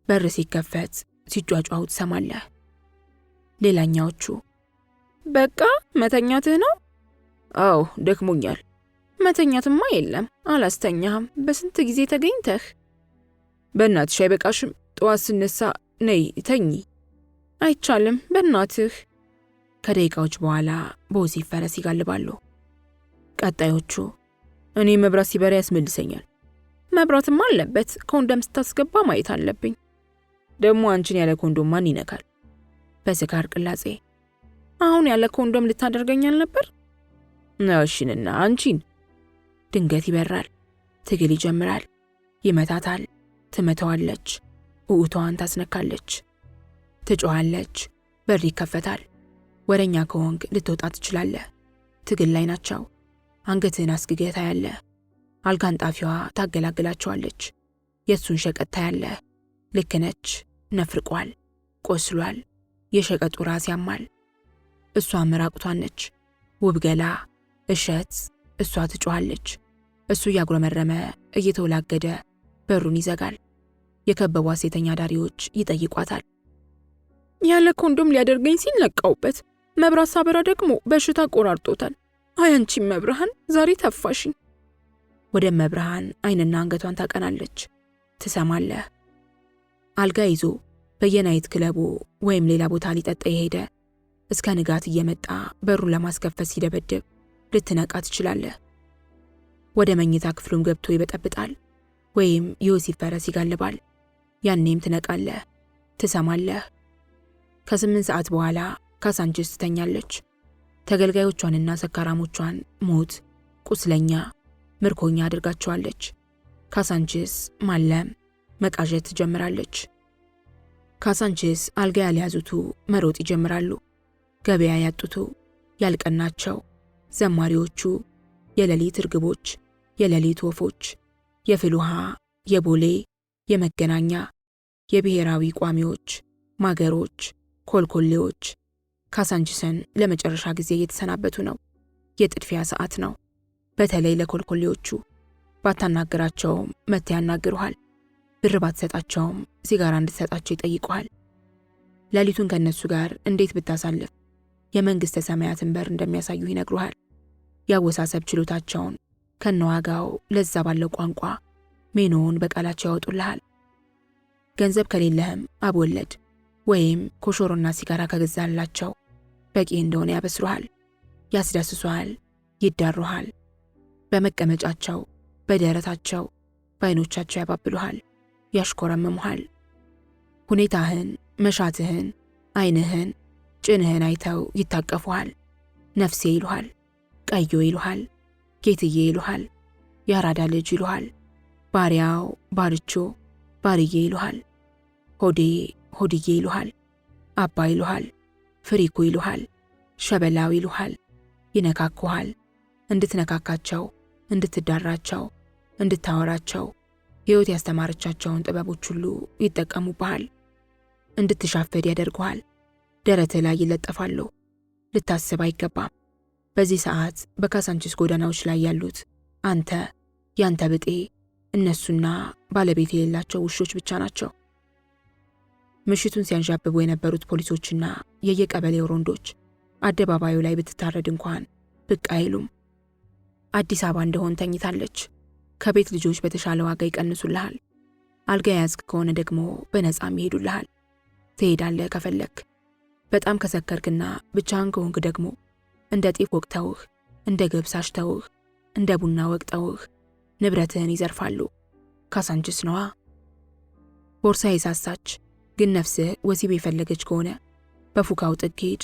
በር ሲከፈት ሲጯጯሁ ትሰማለህ። ሌላኛዎቹ በቃ መተኛትህ ነው? አዎ ደክሞኛል። መተኛትማ የለም አላስተኛህም። በስንት ጊዜ ተገኝተህ? በእናትሽ አይበቃሽም? ጠዋት ስነሳ ነይ ተኚ። አይቻልም በእናትህ። ከደቂቃዎች በኋላ በወሲብ ፈረስ ይጋልባሉ። ቀጣዮቹ እኔ መብራት ሲበራ ያስመልሰኛል። መብራትማ አለበት። ኮንዶም ስታስገባ ማየት አለብኝ። ደግሞ አንቺን ያለ ኮንዶም ማን ይነካል? በስካር ቅላጼ አሁን ያለ ኮንዶም ልታደርገኛል ነበር? እሺንና አንቺን። ድንገት ይበራል። ትግል ይጀምራል። ይመታታል። ትመታዋለች። ውኡቷን ታስነካለች። ትጮኻለች። በር ይከፈታል። ወረኛ ከሆንክ ልትወጣ ትችላለህ። ትግል ላይ ናቸው። አንገትህን አስግገህ ታያለህ። አልጋን ጣፊዋ ታገላግላቸዋለች። የእሱን ሸቀጥ ታያለህ። ልክ ነች። ነፍርቋል። ቆስሏል። የሸቀጡ ራስ ያማል። እሷ ምራቁቷን ነች። ውብ ገላ፣ እሸት። እሷ ትጮኻለች። እሱ እያጉረመረመ እየተወላገደ በሩን ይዘጋል። የከበቧት ሴተኛ ዳሪዎች ይጠይቋታል። ያለ ኮንዶም ሊያደርገኝ ሲል ነቃውበት። መብራት ሳበራ ደግሞ በሽታ ቆራርጦታል። አያንቺም መብርሃን ዛሬ ተፋሽኝ። ወደ መብርሃን አይንና አንገቷን ታቀናለች። ትሰማለህ። አልጋ ይዞ በየናይት ክለቡ ወይም ሌላ ቦታ ሊጠጣ የሄደ እስከ ንጋት እየመጣ በሩን ለማስከፈት ሲደበድብ ልትነቃ ትችላለህ። ወደ መኝታ ክፍሉም ገብቶ ይበጠብጣል ወይም የወሲብ ፈረስ ይጋልባል። ያኔም ትነቃለህ፣ ትሰማለህ። ከ8 ሰዓት በኋላ ካሳንቺስ ትተኛለች። ተገልጋዮቿንና ሰካራሞቿን ሞት፣ ቁስለኛ፣ ምርኮኛ አድርጋቸዋለች። ካሳንቺስ ማለም፣ መቃዠት ትጀምራለች። ካሳንቺስ አልጋ ያልያዙቱ መሮጥ ይጀምራሉ። ገበያ ያጡቱ፣ ያልቀናቸው፣ ዘማሪዎቹ፣ የሌሊት እርግቦች፣ የሌሊት ወፎች፣ የፍል ውሃ፣ የቦሌ፣ የመገናኛ፣ የብሔራዊ ቋሚዎች፣ ማገሮች፣ ኮልኮሌዎች ካሳንቺስን ለመጨረሻ ጊዜ እየተሰናበቱ ነው። የጥድፊያ ሰዓት ነው። በተለይ ለኮልኮሌዎቹ ባታናገራቸውም መጥተው ያናግሩሃል። ብር ባትሰጣቸውም ሲጋራ እንድትሰጣቸው ይጠይቁሃል። ሌሊቱን ከነሱ ጋር እንዴት ብታሳልፍ የመንግሥተ ሰማያትን በር እንደሚያሳዩ ይነግሩሃል። ያወሳሰብ ችሎታቸውን ከነዋጋው ለዛ ባለው ቋንቋ ሜኖውን በቃላቸው ያወጡልሃል። ገንዘብ ከሌለህም አብወለድ ወይም ኮሾሮና ሲጋራ ከገዛላቸው በቂ እንደሆነ ያበስሩሃል። ያስዳስሱሃል፣ ይዳሩሃል። በመቀመጫቸው፣ በደረታቸው፣ በዓይኖቻቸው ያባብሉሃል፣ ያሽኮረምሙሃል። ሁኔታህን፣ መሻትህን፣ ዓይንህን፣ ጭንህን አይተው ይታቀፉሃል። ነፍሴ ይሉሃል፣ ቀዮ ይሉሃል፣ ጌትዬ ይሉሃል፣ የአራዳ ልጅ ይሉሃል፣ ባሪያው፣ ባርቾ፣ ባርዬ ይሉሃል፣ ሆዴ፣ ሆድዬ ይሉሃል፣ አባ ይሉሃል፣ ፍሪኩ ይሉሃል፣ ሸበላው ይሉሃል። ይነካኩሃል። እንድትነካካቸው፣ እንድትዳራቸው፣ እንድታወራቸው ሕይወት ያስተማረቻቸውን ጥበቦች ሁሉ ይጠቀሙብሃል። እንድትሻፈድ ያደርጉሃል። ደረትህ ላይ ይለጠፋሉ። ልታስብ አይገባም። በዚህ ሰዓት በካሳንቺስ ጎዳናዎች ላይ ያሉት አንተ፣ ያንተ ብጤ፣ እነሱና ባለቤት የሌላቸው ውሾች ብቻ ናቸው። ምሽቱን ሲያንዣብቡ የነበሩት ፖሊሶችና የየቀበሌው ሮንዶች አደባባዩ ላይ ብትታረድ እንኳን ብቅ አይሉም። አዲስ አበባ እንደሆን ተኝታለች። ከቤት ልጆች በተሻለ ዋጋ ይቀንሱልሃል። አልጋ የያዝክ ከሆነ ደግሞ በነፃም ይሄዱልሃል። ትሄዳለህ ከፈለክ። በጣም ከሰከርክና ብቻህን ከሆንክ ደግሞ እንደ ጤፍ ወቅተውህ፣ እንደ ገብስ አሽተውህ፣ እንደ ቡና ወቅጠውህ ንብረትህን ይዘርፋሉ። ካሳንቺስ ነዋ። ቦርሳ የሳሳች ግን ነፍስህ ወሲብ የፈለገች ከሆነ በፉካው ጥግ ሂድ።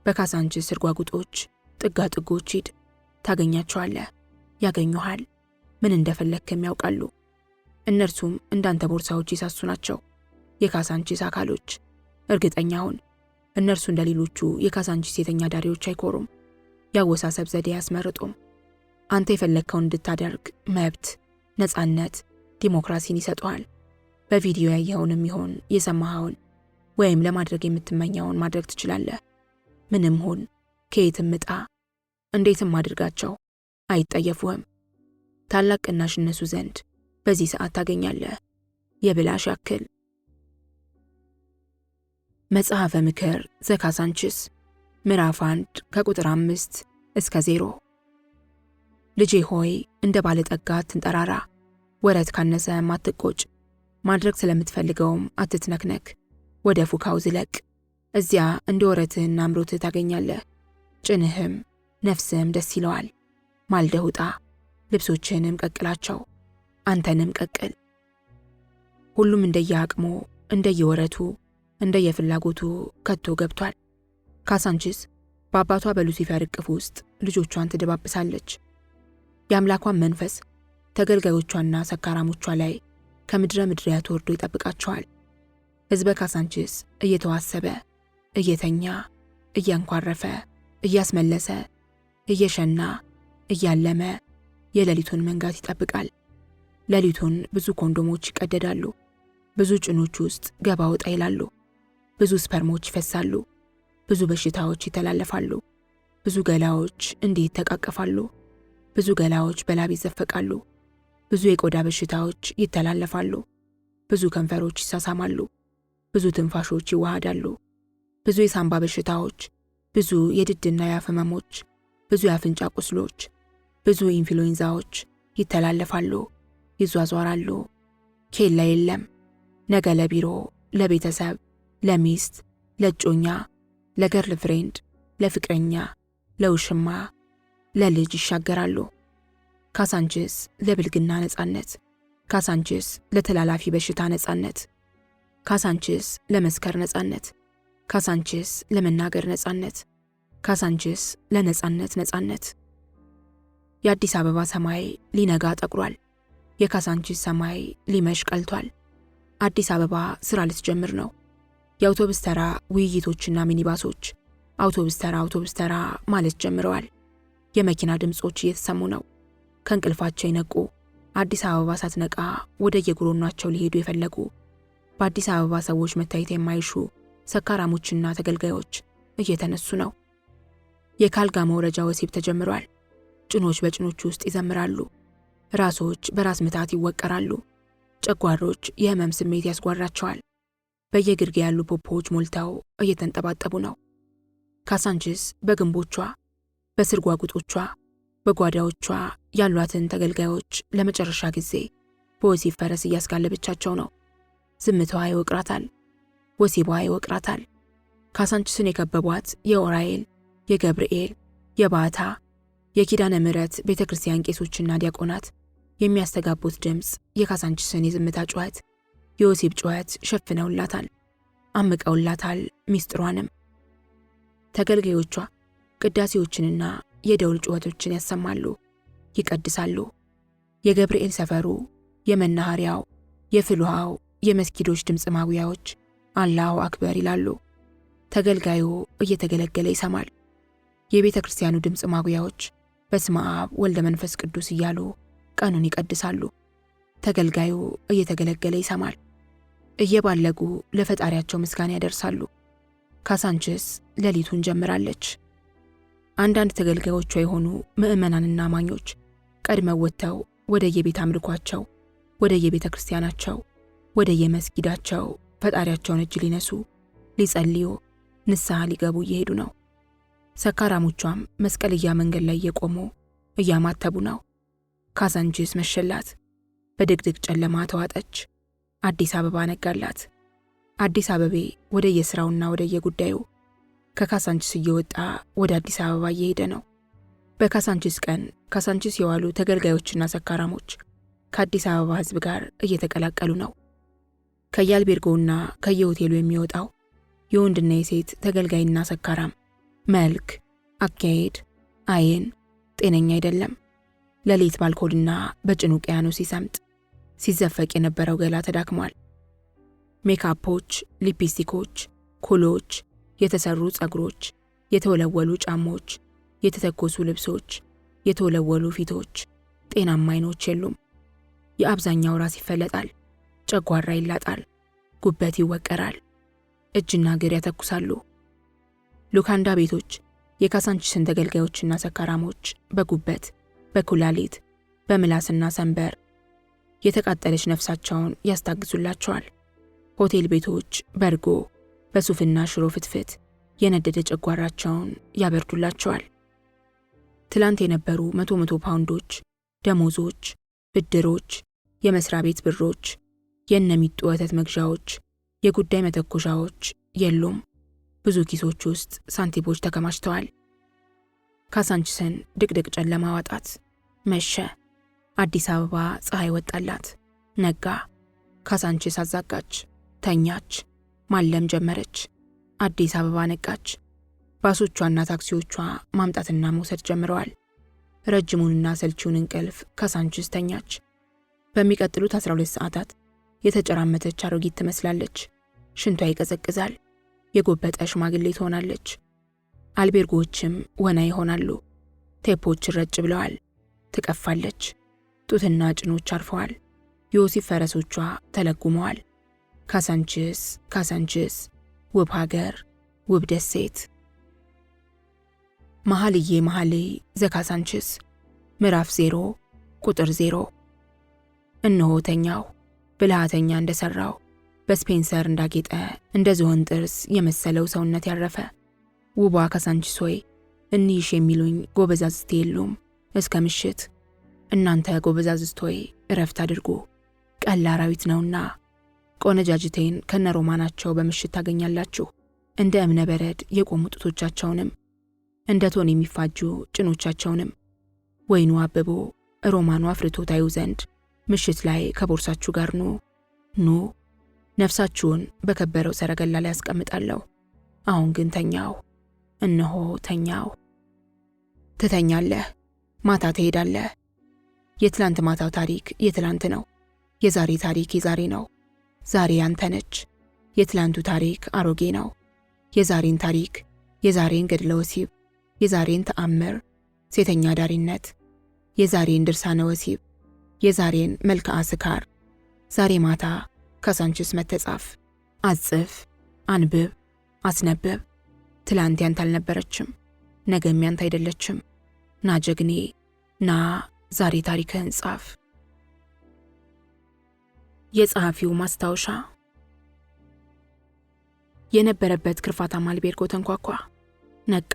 በካሳንቺስ ስርጓጉጦች ጥጋጥጎች ሂድ። ታገኛቸዋለህ። ያገኙሃል። ምን እንደፈለግክም ያውቃሉ። እነርሱም እንዳንተ ቦርሳዎች የሳሱ ናቸው። የካሳንቺስ አካሎች። እርግጠኛ ሁን፣ እነርሱ እንደሌሎቹ የካሳንቺስ ሴተኛ ዳሪዎች አይኮሩም። ያወሳሰብ ዘዴ አያስመርጡም። አንተ የፈለግከውን እንድታደርግ መብት፣ ነፃነት፣ ዲሞክራሲን ይሰጡሃል። በቪዲዮ ያየኸውንም ይሆን የሰማኸውን ወይም ለማድረግ የምትመኘውን ማድረግ ትችላለህ። ምንም ሁን፣ ከየትም ምጣ፣ እንዴትም አድርጋቸው፣ አይጠየፉህም። ታላቅ ቅናሽ እነሱ ዘንድ በዚህ ሰዓት ታገኛለህ። የብላሽ ያክል። መጽሐፈ ምክር ዘካሳንቺስ ምዕራፍ 1 ከቁጥር 5 እስከ 0። ልጄ ሆይ እንደ ባለጠጋ አትንጠራራ፣ ወረት ካነሰህም አትቆጭ። ማድረግ ስለምትፈልገውም አትትነክነክ። ወደ ፉካው ዝለቅ። እዚያ እንደ ወረትህና አምሮትህ ታገኛለህ። ጭንህም ነፍስህም ደስ ይለዋል። ማልደህ ውጣ፣ ልብሶችህንም ቀቅላቸው፣ አንተንም ቀቅል። ሁሉም እንደየአቅሙ፣ እንደየወረቱ፣ እንደየፍላጎቱ ከቶ ገብቷል። ካሳንቺስ በአባቷ በሉሲፈር እቅፍ ውስጥ ልጆቿን ትደባብሳለች። የአምላኳን መንፈስ ተገልጋዮቿና ሰካራሞቿ ላይ ከምድረ ምድሪያት ወርዶ ይጠብቃቸዋል። ሕዝበ ካሳንቺስ እየተዋሰበ፣ እየተኛ፣ እያንኳረፈ፣ እያስመለሰ፣ እየሸና፣ እያለመ የሌሊቱን መንጋት ይጠብቃል። ሌሊቱን ብዙ ኮንዶሞች ይቀደዳሉ። ብዙ ጭኖች ውስጥ ገባ ወጣ ይላሉ። ብዙ ስፐርሞች ይፈሳሉ። ብዙ በሽታዎች ይተላለፋሉ። ብዙ ገላዎች እንዲህ ይተቃቀፋሉ። ብዙ ገላዎች በላብ ይዘፈቃሉ። ብዙ የቆዳ በሽታዎች ይተላለፋሉ። ብዙ ከንፈሮች ይሳሳማሉ። ብዙ ትንፋሾች ይዋሃዳሉ። ብዙ የሳምባ በሽታዎች፣ ብዙ የድድና የአፍ ህመሞች፣ ብዙ የአፍንጫ ቁስሎች፣ ብዙ ኢንፍሉዌንዛዎች ይተላለፋሉ፣ ይዟዟራሉ። ኬላ የለም። ነገ ለቢሮ፣ ለቤተሰብ፣ ለሚስት፣ ለእጮኛ፣ ለገርል ፍሬንድ፣ ለፍቅረኛ፣ ለውሽማ፣ ለልጅ ይሻገራሉ። ካሳንችስ ለብልግና ነጻነት፣ ካሳንችስ ለተላላፊ በሽታ ነጻነት፣ ካሳንችስ ለመስከር ነጻነት፣ ካሳንችስ ለመናገር ነጻነት፣ ካሳንችስ ለነጻነት ነጻነት። የአዲስ አበባ ሰማይ ሊነጋ ጠቁሯል። የካሳንችስ ሰማይ ሊመሽ ቀልቷል። አዲስ አበባ ስራ ልትጀምር ነው። የአውቶብስ ተራ ውይይቶችና ሚኒባሶች አውቶብስ ተራ ማለት ጀምረዋል። የመኪና ድምጾች እየተሰሙ ነው። ከእንቅልፋቸው የነቁ አዲስ አበባ ሳትነቃ ወደ የጉሮኗቸው ሊሄዱ የፈለጉ በአዲስ አበባ ሰዎች መታየት የማይሹ ሰካራሞችና ተገልጋዮች እየተነሱ ነው። የካልጋ መውረጃ ወሲብ ተጀምሯል። ጭኖች በጭኖች ውስጥ ይዘምራሉ። ራሶች በራስ ምታት ይወቀራሉ። ጨጓሮች የህመም ስሜት ያስጓራቸዋል። በየግርጌ ያሉ ፖፖዎች ሞልተው እየተንጠባጠቡ ነው። ካሳንችስ በግንቦቿ፣ በስርጓጉጦቿ፣ በጓዳዎቿ ያሏትን ተገልጋዮች ለመጨረሻ ጊዜ በወሲብ ፈረስ እያስጋለበቻቸው ነው። ዝምታዋ ይወቅራታል። ወሲቧ ይወቅራታል። ካሳንችስን የከበቧት የኦራኤል፣ የገብርኤል፣ የባታ፣ የኪዳነ ምሕረት ቤተ ክርስቲያን ቄሶችና ዲያቆናት የሚያስተጋቡት ድምፅ የካሳንችስን የዝምታ ጩኸት፣ የወሲብ ጩኸት ሸፍነውላታል፣ አምቀውላታል ሚስጥሯንም። ተገልጋዮቿ ቅዳሴዎችንና የደውል ጩኸቶችን ያሰማሉ፣ ይቀድሳሉ። የገብርኤል ሰፈሩ፣ የመናኸሪያው፣ የፍልውሃው፣ የመስጊዶች ድምፅ ማጉያዎች አላሁ አክበር ይላሉ። ተገልጋዩ እየተገለገለ ይሰማል። የቤተ ክርስቲያኑ ድምፅ ማጉያዎች በስመ አብ ወልደ መንፈስ ቅዱስ እያሉ ቀኑን ይቀድሳሉ። ተገልጋዩ እየተገለገለ ይሰማል። እየባለጉ ለፈጣሪያቸው ምስጋና ያደርሳሉ። ካሳንችስ ሌሊቱን ጀምራለች። አንዳንድ ተገልጋዮቿ የሆኑ ምዕመናንና አማኞች ቀድመው ወጥተው ወደ የቤት አምልኳቸው፣ ወደ የቤተ ክርስቲያናቸው፣ ወደ የመስጊዳቸው ፈጣሪያቸውን እጅ ሊነሱ፣ ሊጸልዩ፣ ንስሐ ሊገቡ እየሄዱ ነው። ሰካራሞቿም መስቀልያ መንገድ ላይ እየቆሙ እያማተቡ ነው። ካሳንችስ መሸላት፣ በድቅድቅ ጨለማ ተዋጠች። አዲስ አበባ ነጋላት። አዲስ አበቤ ወደ የሥራውና ወደ የጉዳዩ ከካሳንችስ እየወጣ ወደ አዲስ አበባ እየሄደ ነው። በካሳንችስ ቀን ካሳንችስ የዋሉ ተገልጋዮችና ሰካራሞች ከአዲስ አበባ ሕዝብ ጋር እየተቀላቀሉ ነው። ከየአልቤርጎውና ከየሆቴሉ የሚወጣው የወንድና የሴት ተገልጋይና ሰካራም መልክ፣ አካሄድ፣ አይን ጤነኛ አይደለም። ሌሊት ባልኮልና በጭኑ ውቅያኖስ ሲሰምጥ ሲዘፈቅ የነበረው ገላ ተዳክሟል። ሜካፖች፣ ሊፕስቲኮች፣ ኩሎች፣ የተሰሩ ጸጉሮች፣ የተወለወሉ ጫሞች፣ የተተኮሱ ልብሶች፣ የተወለወሉ ፊቶች፣ ጤናማ አይኖች የሉም። የአብዛኛው ራስ ይፈለጣል፣ ጨጓራ ይላጣል፣ ጉበት ይወቀራል፣ እጅና እግር ያተኩሳሉ። ሉካንዳ ቤቶች የካሳንችስን ተገልጋዮችና ሰካራሞች በጉበት፣ በኩላሊት፣ በምላስና ሰንበር የተቃጠለች ነፍሳቸውን ያስታግሱላቸዋል። ሆቴል ቤቶች በርጎ፣ በሱፍና ሽሮ ፍትፍት የነደደ ጨጓራቸውን ያበርዱላቸዋል። ትላንት የነበሩ መቶ ፓውንዶች፣ ደሞዞች፣ ብድሮች፣ የመስሪያ ቤት ብሮች፣ የነሚጡ ወተት መግዣዎች፣ የጉዳይ መተኮሻዎች የሉም። ብዙ ኪሶች ውስጥ ሳንቲሞች ተከማችተዋል። ካሳንችስን ድቅድቅ ጨለማ ዋጣት። መሸ። አዲስ አበባ ፀሐይ ወጣላት። ነጋ። ካሳንችስ አዛጋች፣ ተኛች፣ ማለም ጀመረች። አዲስ አበባ ነቃች። ባሶቿና ታክሲዎቿ ማምጣትና መውሰድ ጀምረዋል። ረጅሙንና ሰልቺውን እንቅልፍ ካሳንችስ ተኛች። በሚቀጥሉት 12 ሰዓታት የተጨራመተች አሮጊት ትመስላለች። ሽንቷ ይቀዘቅዛል። የጎበጠ ሽማግሌ ትሆናለች። አልቤርጎዎችም ወና ይሆናሉ። ቴፖች ረጭ ብለዋል። ትቀፋለች። ጡትና ጭኖች አርፈዋል። የወሲብ ፈረሶቿ ተለጉመዋል። ካሳንችስ፣ ካሳንችስ፣ ውብ ሀገር፣ ውብ ደሴት። መኃልየ መኃልይ ዘካሳንችስ ምዕራፍ 0 ቁጥር 0። እነሆ ተኛው ብልሃተኛ እንደሰራው በስፔንሰር እንዳጌጠ እንደ ዝሆን ጥርስ የመሰለው ሰውነት ያረፈ። ውቧ ካሳንችስ ሆይ እንይሽ የሚሉኝ ጎበዛዝቴ የሉም እስከ ምሽት። እናንተ ጎበዛዝት ሆይ እረፍት አድርጉ፣ ቀላ አራዊት ነውና። ቆነጃጅቴን ከነሮማናቸው በምሽት ታገኛላችሁ። እንደ እብነ በረድ የቆሙ ጡቶቻቸውንም እንደ ቶን የሚፋጁ ጭኖቻቸውንም ወይኑ አብቦ ሮማኑ አፍርቶ ታዩ ዘንድ ምሽት ላይ ከቦርሳችሁ ጋር ኑ። ነፍሳችሁን በከበረው ሰረገላ ላይ ያስቀምጣለሁ። አሁን ግን ተኛው፣ እነሆ ተኛው። ትተኛለህ፣ ማታ ትሄዳለህ። የትላንት ማታው ታሪክ የትላንት ነው። የዛሬ ታሪክ የዛሬ ነው። ዛሬ ያንተ ነች። የትላንቱ ታሪክ አሮጌ ነው። የዛሬን ታሪክ፣ የዛሬን ገድለ ወሲብ፣ የዛሬን ተአምር፣ ሴተኛ ዳሪነት፣ የዛሬን ድርሳነ ወሲብ፣ የዛሬን መልክዓ ስካር፣ ዛሬ ማታ ካሳንችስ መተጻፍ፣ አጽፍ፣ አንብብ፣ አስነብብ። ትላንት ያንተ አልነበረችም፣ ነገም ያንተ አይደለችም። ና ጀግኔ፣ ና ዛሬ ታሪክህን ጻፍ። የጸሐፊው ማስታወሻ። የነበረበት ክርፋታማ አልቤርጎ ተንኳኳ። ነቃ።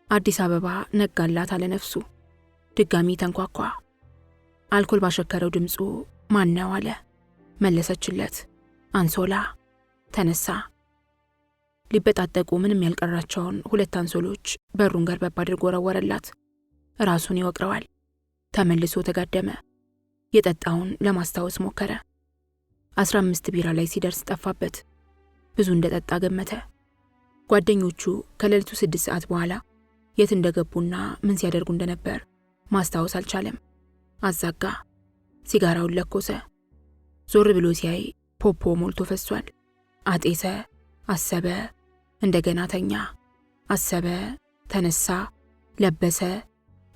አዲስ አበባ ነጋላት አለ ነፍሱ። ድጋሚ ተንኳኳ። አልኮል ባሸከረው ድምፁ ማን ነው አለ። መለሰችለት፣ አንሶላ። ተነሳ። ሊበጣጠቁ ምንም ያልቀራቸውን 2 አንሶሎች በሩን ገርበብ አድርጎ ወረወረላት። ራሱን ይወቅረዋል። ተመልሶ ተጋደመ። የጠጣውን ለማስታወስ ሞከረ። 15 ቢራ ላይ ሲደርስ ጠፋበት። ብዙ እንደጠጣ ገመተ። ጓደኞቹ ከሌሊቱ 6 ሰዓት በኋላ የት እንደገቡና ምን ሲያደርጉ እንደነበር ማስታወስ አልቻለም። አዛጋ። ሲጋራውን ለኮሰ። ዞር ብሎ ሲያይ ፖፖ ሞልቶ ፈሷል። አጤሰ፣ አሰበ፣ እንደገና ተኛ። አሰበ፣ ተነሳ፣ ለበሰ፣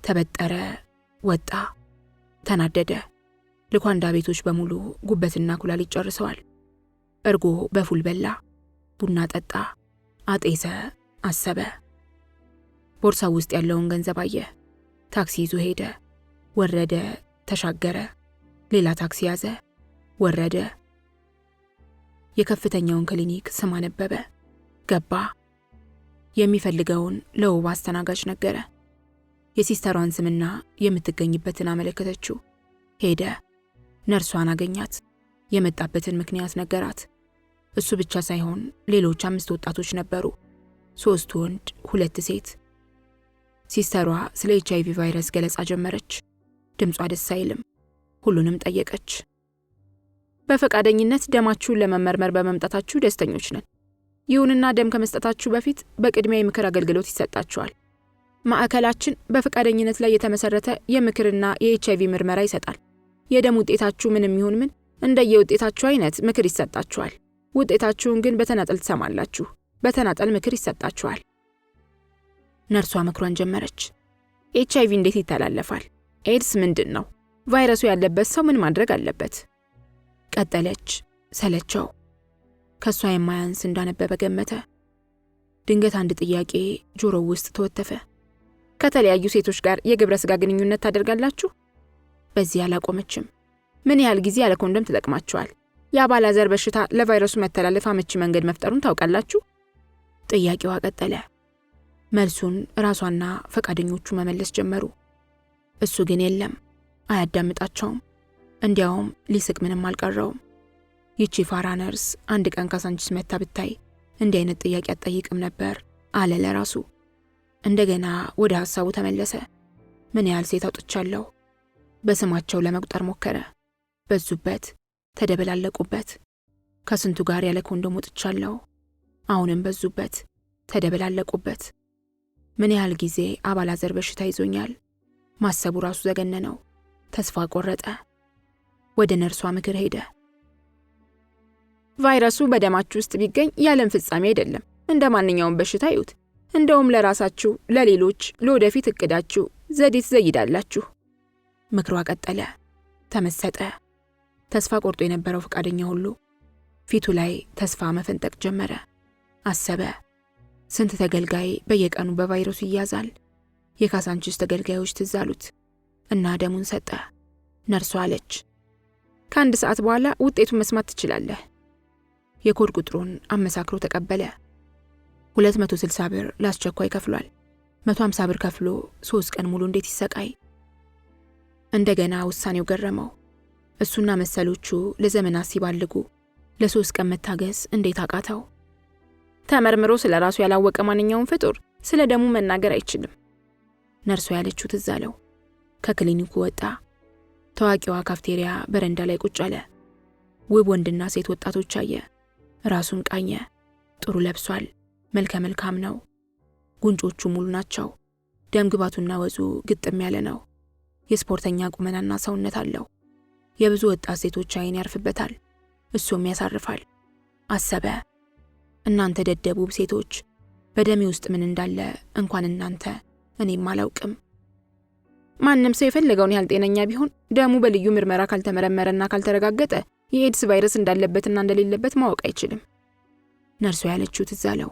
ተበጠረ፣ ወጣ። ተናደደ። ልኳንዳ ቤቶች በሙሉ ጉበትና ኩላሊት ጨርሰዋል። እርጎ በፉል በላ። ቡና ጠጣ። አጤሰ፣ አሰበ። ቦርሳው ውስጥ ያለውን ገንዘብ አየ። ታክሲ ይዞ ሄደ። ወረደ፣ ተሻገረ። ሌላ ታክሲ ያዘ። ወረደ። የከፍተኛውን ክሊኒክ ስም አነበበ። ገባ። የሚፈልገውን ለውብ አስተናጋጅ ነገረ። የሲስተሯን ስምና የምትገኝበትን አመለከተችው። ሄደ። ነርሷን አገኛት። የመጣበትን ምክንያት ነገራት። እሱ ብቻ ሳይሆን ሌሎች 5 ወጣቶች ነበሩ። 3 ወንድ፣ 2 ሴት። ሲስተሯ ስለ HIV ቫይረስ ገለጻ ጀመረች። ድምጿ ደስ አይልም። ሁሉንም ጠየቀች። በፈቃደኝነት ደማችሁን ለመመርመር በመምጣታችሁ ደስተኞች ነን። ይሁንና ደም ከመስጠታችሁ በፊት በቅድሚያ የምክር አገልግሎት ይሰጣችኋል። ማዕከላችን በፈቃደኝነት ላይ የተመሰረተ የምክርና የኤችአይቪ ምርመራ ይሰጣል። የደም ውጤታችሁ ምንም ይሁን ምን እንደየውጤታችሁ አይነት ምክር ይሰጣችኋል። ውጤታችሁን ግን በተናጠል ትሰማላችሁ። በተናጠል ምክር ይሰጣችኋል። ነርሷ ምክሯን ጀመረች። ኤችአይቪ እንዴት ይተላለፋል? ኤድስ ምንድን ነው? ቫይረሱ ያለበት ሰው ምን ማድረግ አለበት? ቀጠለች። ሰለቸው። ከሷ የማያንስ እንዳነበበ ገመተ። ድንገት አንድ ጥያቄ ጆሮው ውስጥ ተወተፈ። ከተለያዩ ሴቶች ጋር የግብረ ስጋ ግንኙነት ታደርጋላችሁ? በዚህ አላቆመችም። ምን ያህል ጊዜ ያለ ኮንዶም ተጠቅማችኋል? የአባላዘር በሽታ ለቫይረሱ መተላለፍ አመቺ መንገድ መፍጠሩን ታውቃላችሁ? ጥያቄዋ ቀጠለ። መልሱን ራሷና ፈቃደኞቹ መመለስ ጀመሩ። እሱ ግን የለም፣ አያዳምጣቸውም። እንዲያውም ሊስቅ ምንም አልቀረውም። ይቺ ፋራ ነርስ አንድ ቀን ካሳንቺስ መታ ብታይ እንዲህ አይነት ጥያቄ አትጠይቅም ነበር አለ ለራሱ። እንደገና ወደ ሐሳቡ ተመለሰ። ምን ያህል ሴት አውጥቻለሁ? በስማቸው ለመቁጠር ሞከረ። በዙበት፣ ተደበላለቁበት። ከስንቱ ጋር ያለ ኮንዶም ወጥቻለሁ? አሁንም በዙበት፣ ተደበላለቁበት። ምን ያህል ጊዜ አባላዘር በሽታ ይዞኛል? ማሰቡ ራሱ ዘገነነው። ተስፋ ቆረጠ። ወደ ነርሷ ምክር ሄደ። ቫይረሱ በደማችሁ ውስጥ ቢገኝ የዓለም ፍጻሜ አይደለም። እንደ ማንኛውም በሽታ ይዩት። እንደውም ለራሳችሁ፣ ለሌሎች፣ ለወደፊት እቅዳችሁ ዘዴ ትዘይዳላችሁ። ምክሯ ቀጠለ። ተመሰጠ። ተስፋ ቆርጦ የነበረው ፈቃደኛ ሁሉ ፊቱ ላይ ተስፋ መፈንጠቅ ጀመረ። አሰበ። ስንት ተገልጋይ በየቀኑ በቫይረሱ ይያዛል? የካሳንቺስ ተገልጋዮች ትዝ አሉት እና ደሙን ሰጠ። ነርሷ አለች፣ ከ1 ሰዓት በኋላ ውጤቱን መስማት ትችላለህ። የኮድ ቁጥሩን አመሳክሮ ተቀበለ። 260 ብር ለአስቸኳይ ከፍሏል። 150 ብር ከፍሎ 3 ቀን ሙሉ እንዴት ይሰቃይ? እንደገና ውሳኔው ገረመው። እሱና መሰሎቹ ለዘመናት ሲባልጉ ለ3 ቀን መታገስ እንዴት አቃተው? ተመርምሮ ስለ ራሱ ያላወቀ ማንኛውም ፍጡር ስለ ደሙ መናገር አይችልም። ነርሷ ያለችው ትዝ አለው። ከክሊኒኩ ወጣ። ታዋቂዋ ካፍቴሪያ በረንዳ ላይ ቁጭ አለ። ውብ ወንድና ሴት ወጣቶች አየ። ራሱን ቃኘ። ጥሩ ለብሷል። መልከ መልካም ነው። ጉንጮቹ ሙሉ ናቸው። ደም ግባቱና ወዙ ግጥም ያለ ነው። የስፖርተኛ ቁመናና ሰውነት አለው። የብዙ ወጣት ሴቶች አይን ያርፍበታል፣ እሱም ያሳርፋል። አሰበ፣ እናንተ ደደቡብ ሴቶች፣ በደሜ ውስጥ ምን እንዳለ እንኳን እናንተ እኔም አላውቅም። ማንም ሰው የፈለገውን ያህል ጤነኛ ቢሆን ደሙ በልዩ ምርመራ ካልተመረመረና ካልተረጋገጠ የኤድስ ቫይረስ እንዳለበትና እንደሌለበት ማወቅ አይችልም። ነርሷ ያለችው ትዝ አለው።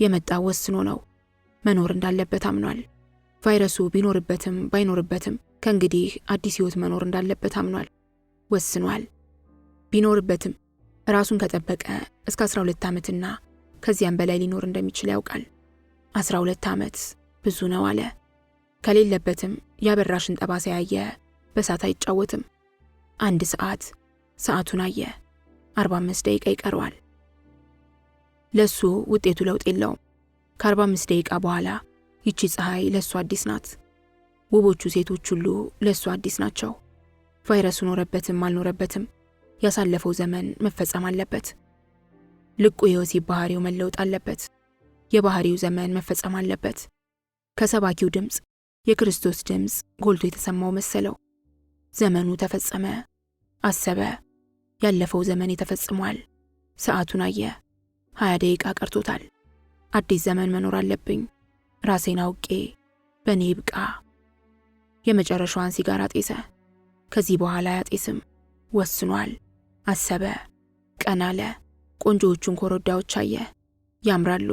የመጣው ወስኖ ነው። መኖር እንዳለበት አምኗል። ቫይረሱ ቢኖርበትም ባይኖርበትም ከእንግዲህ አዲስ ሕይወት መኖር እንዳለበት አምኗል። ወስኗል። ቢኖርበትም ራሱን ከጠበቀ እስከ 12 ዓመትና ከዚያም በላይ ሊኖር እንደሚችል ያውቃል። 12 ዓመት ብዙ ነው አለ። ከሌለበትም ያበራሽን ጠባሳ ያየ በሳት አይጫወትም። 1 ሰዓት፣ ሰዓቱን አየ። 45 ደቂቃ ይቀረዋል። ለሱ ውጤቱ ለውጥ የለውም። ከ45 ደቂቃ በኋላ ይቺ ፀሐይ ለሱ አዲስ ናት። ውቦቹ ሴቶች ሁሉ ለሱ አዲስ ናቸው። ቫይረሱ ኖረበትም አልኖረበትም ያሳለፈው ዘመን መፈጸም አለበት። ልቁ የወሲብ ባህሪው መለወጥ አለበት። የባህሪው ዘመን መፈጸም አለበት። ከሰባኪው ድምፅ የክርስቶስ ድምፅ ጎልቶ የተሰማው መሰለው። ዘመኑ ተፈጸመ። አሰበ፣ ያለፈው ዘመን ተፈጽሟል። ሰዓቱን አየ። 20 ደቂቃ ቀርቶታል። አዲስ ዘመን መኖር አለብኝ። ራሴን አውቄ በእኔ ይብቃ። የመጨረሻዋን ሲጋራ ጤሰ። ከዚህ በኋላ አያጤስም። ወስኗል። አሰበ፣ ቀና አለ። ቆንጆዎቹን ኮረዳዎች አየ። ያምራሉ።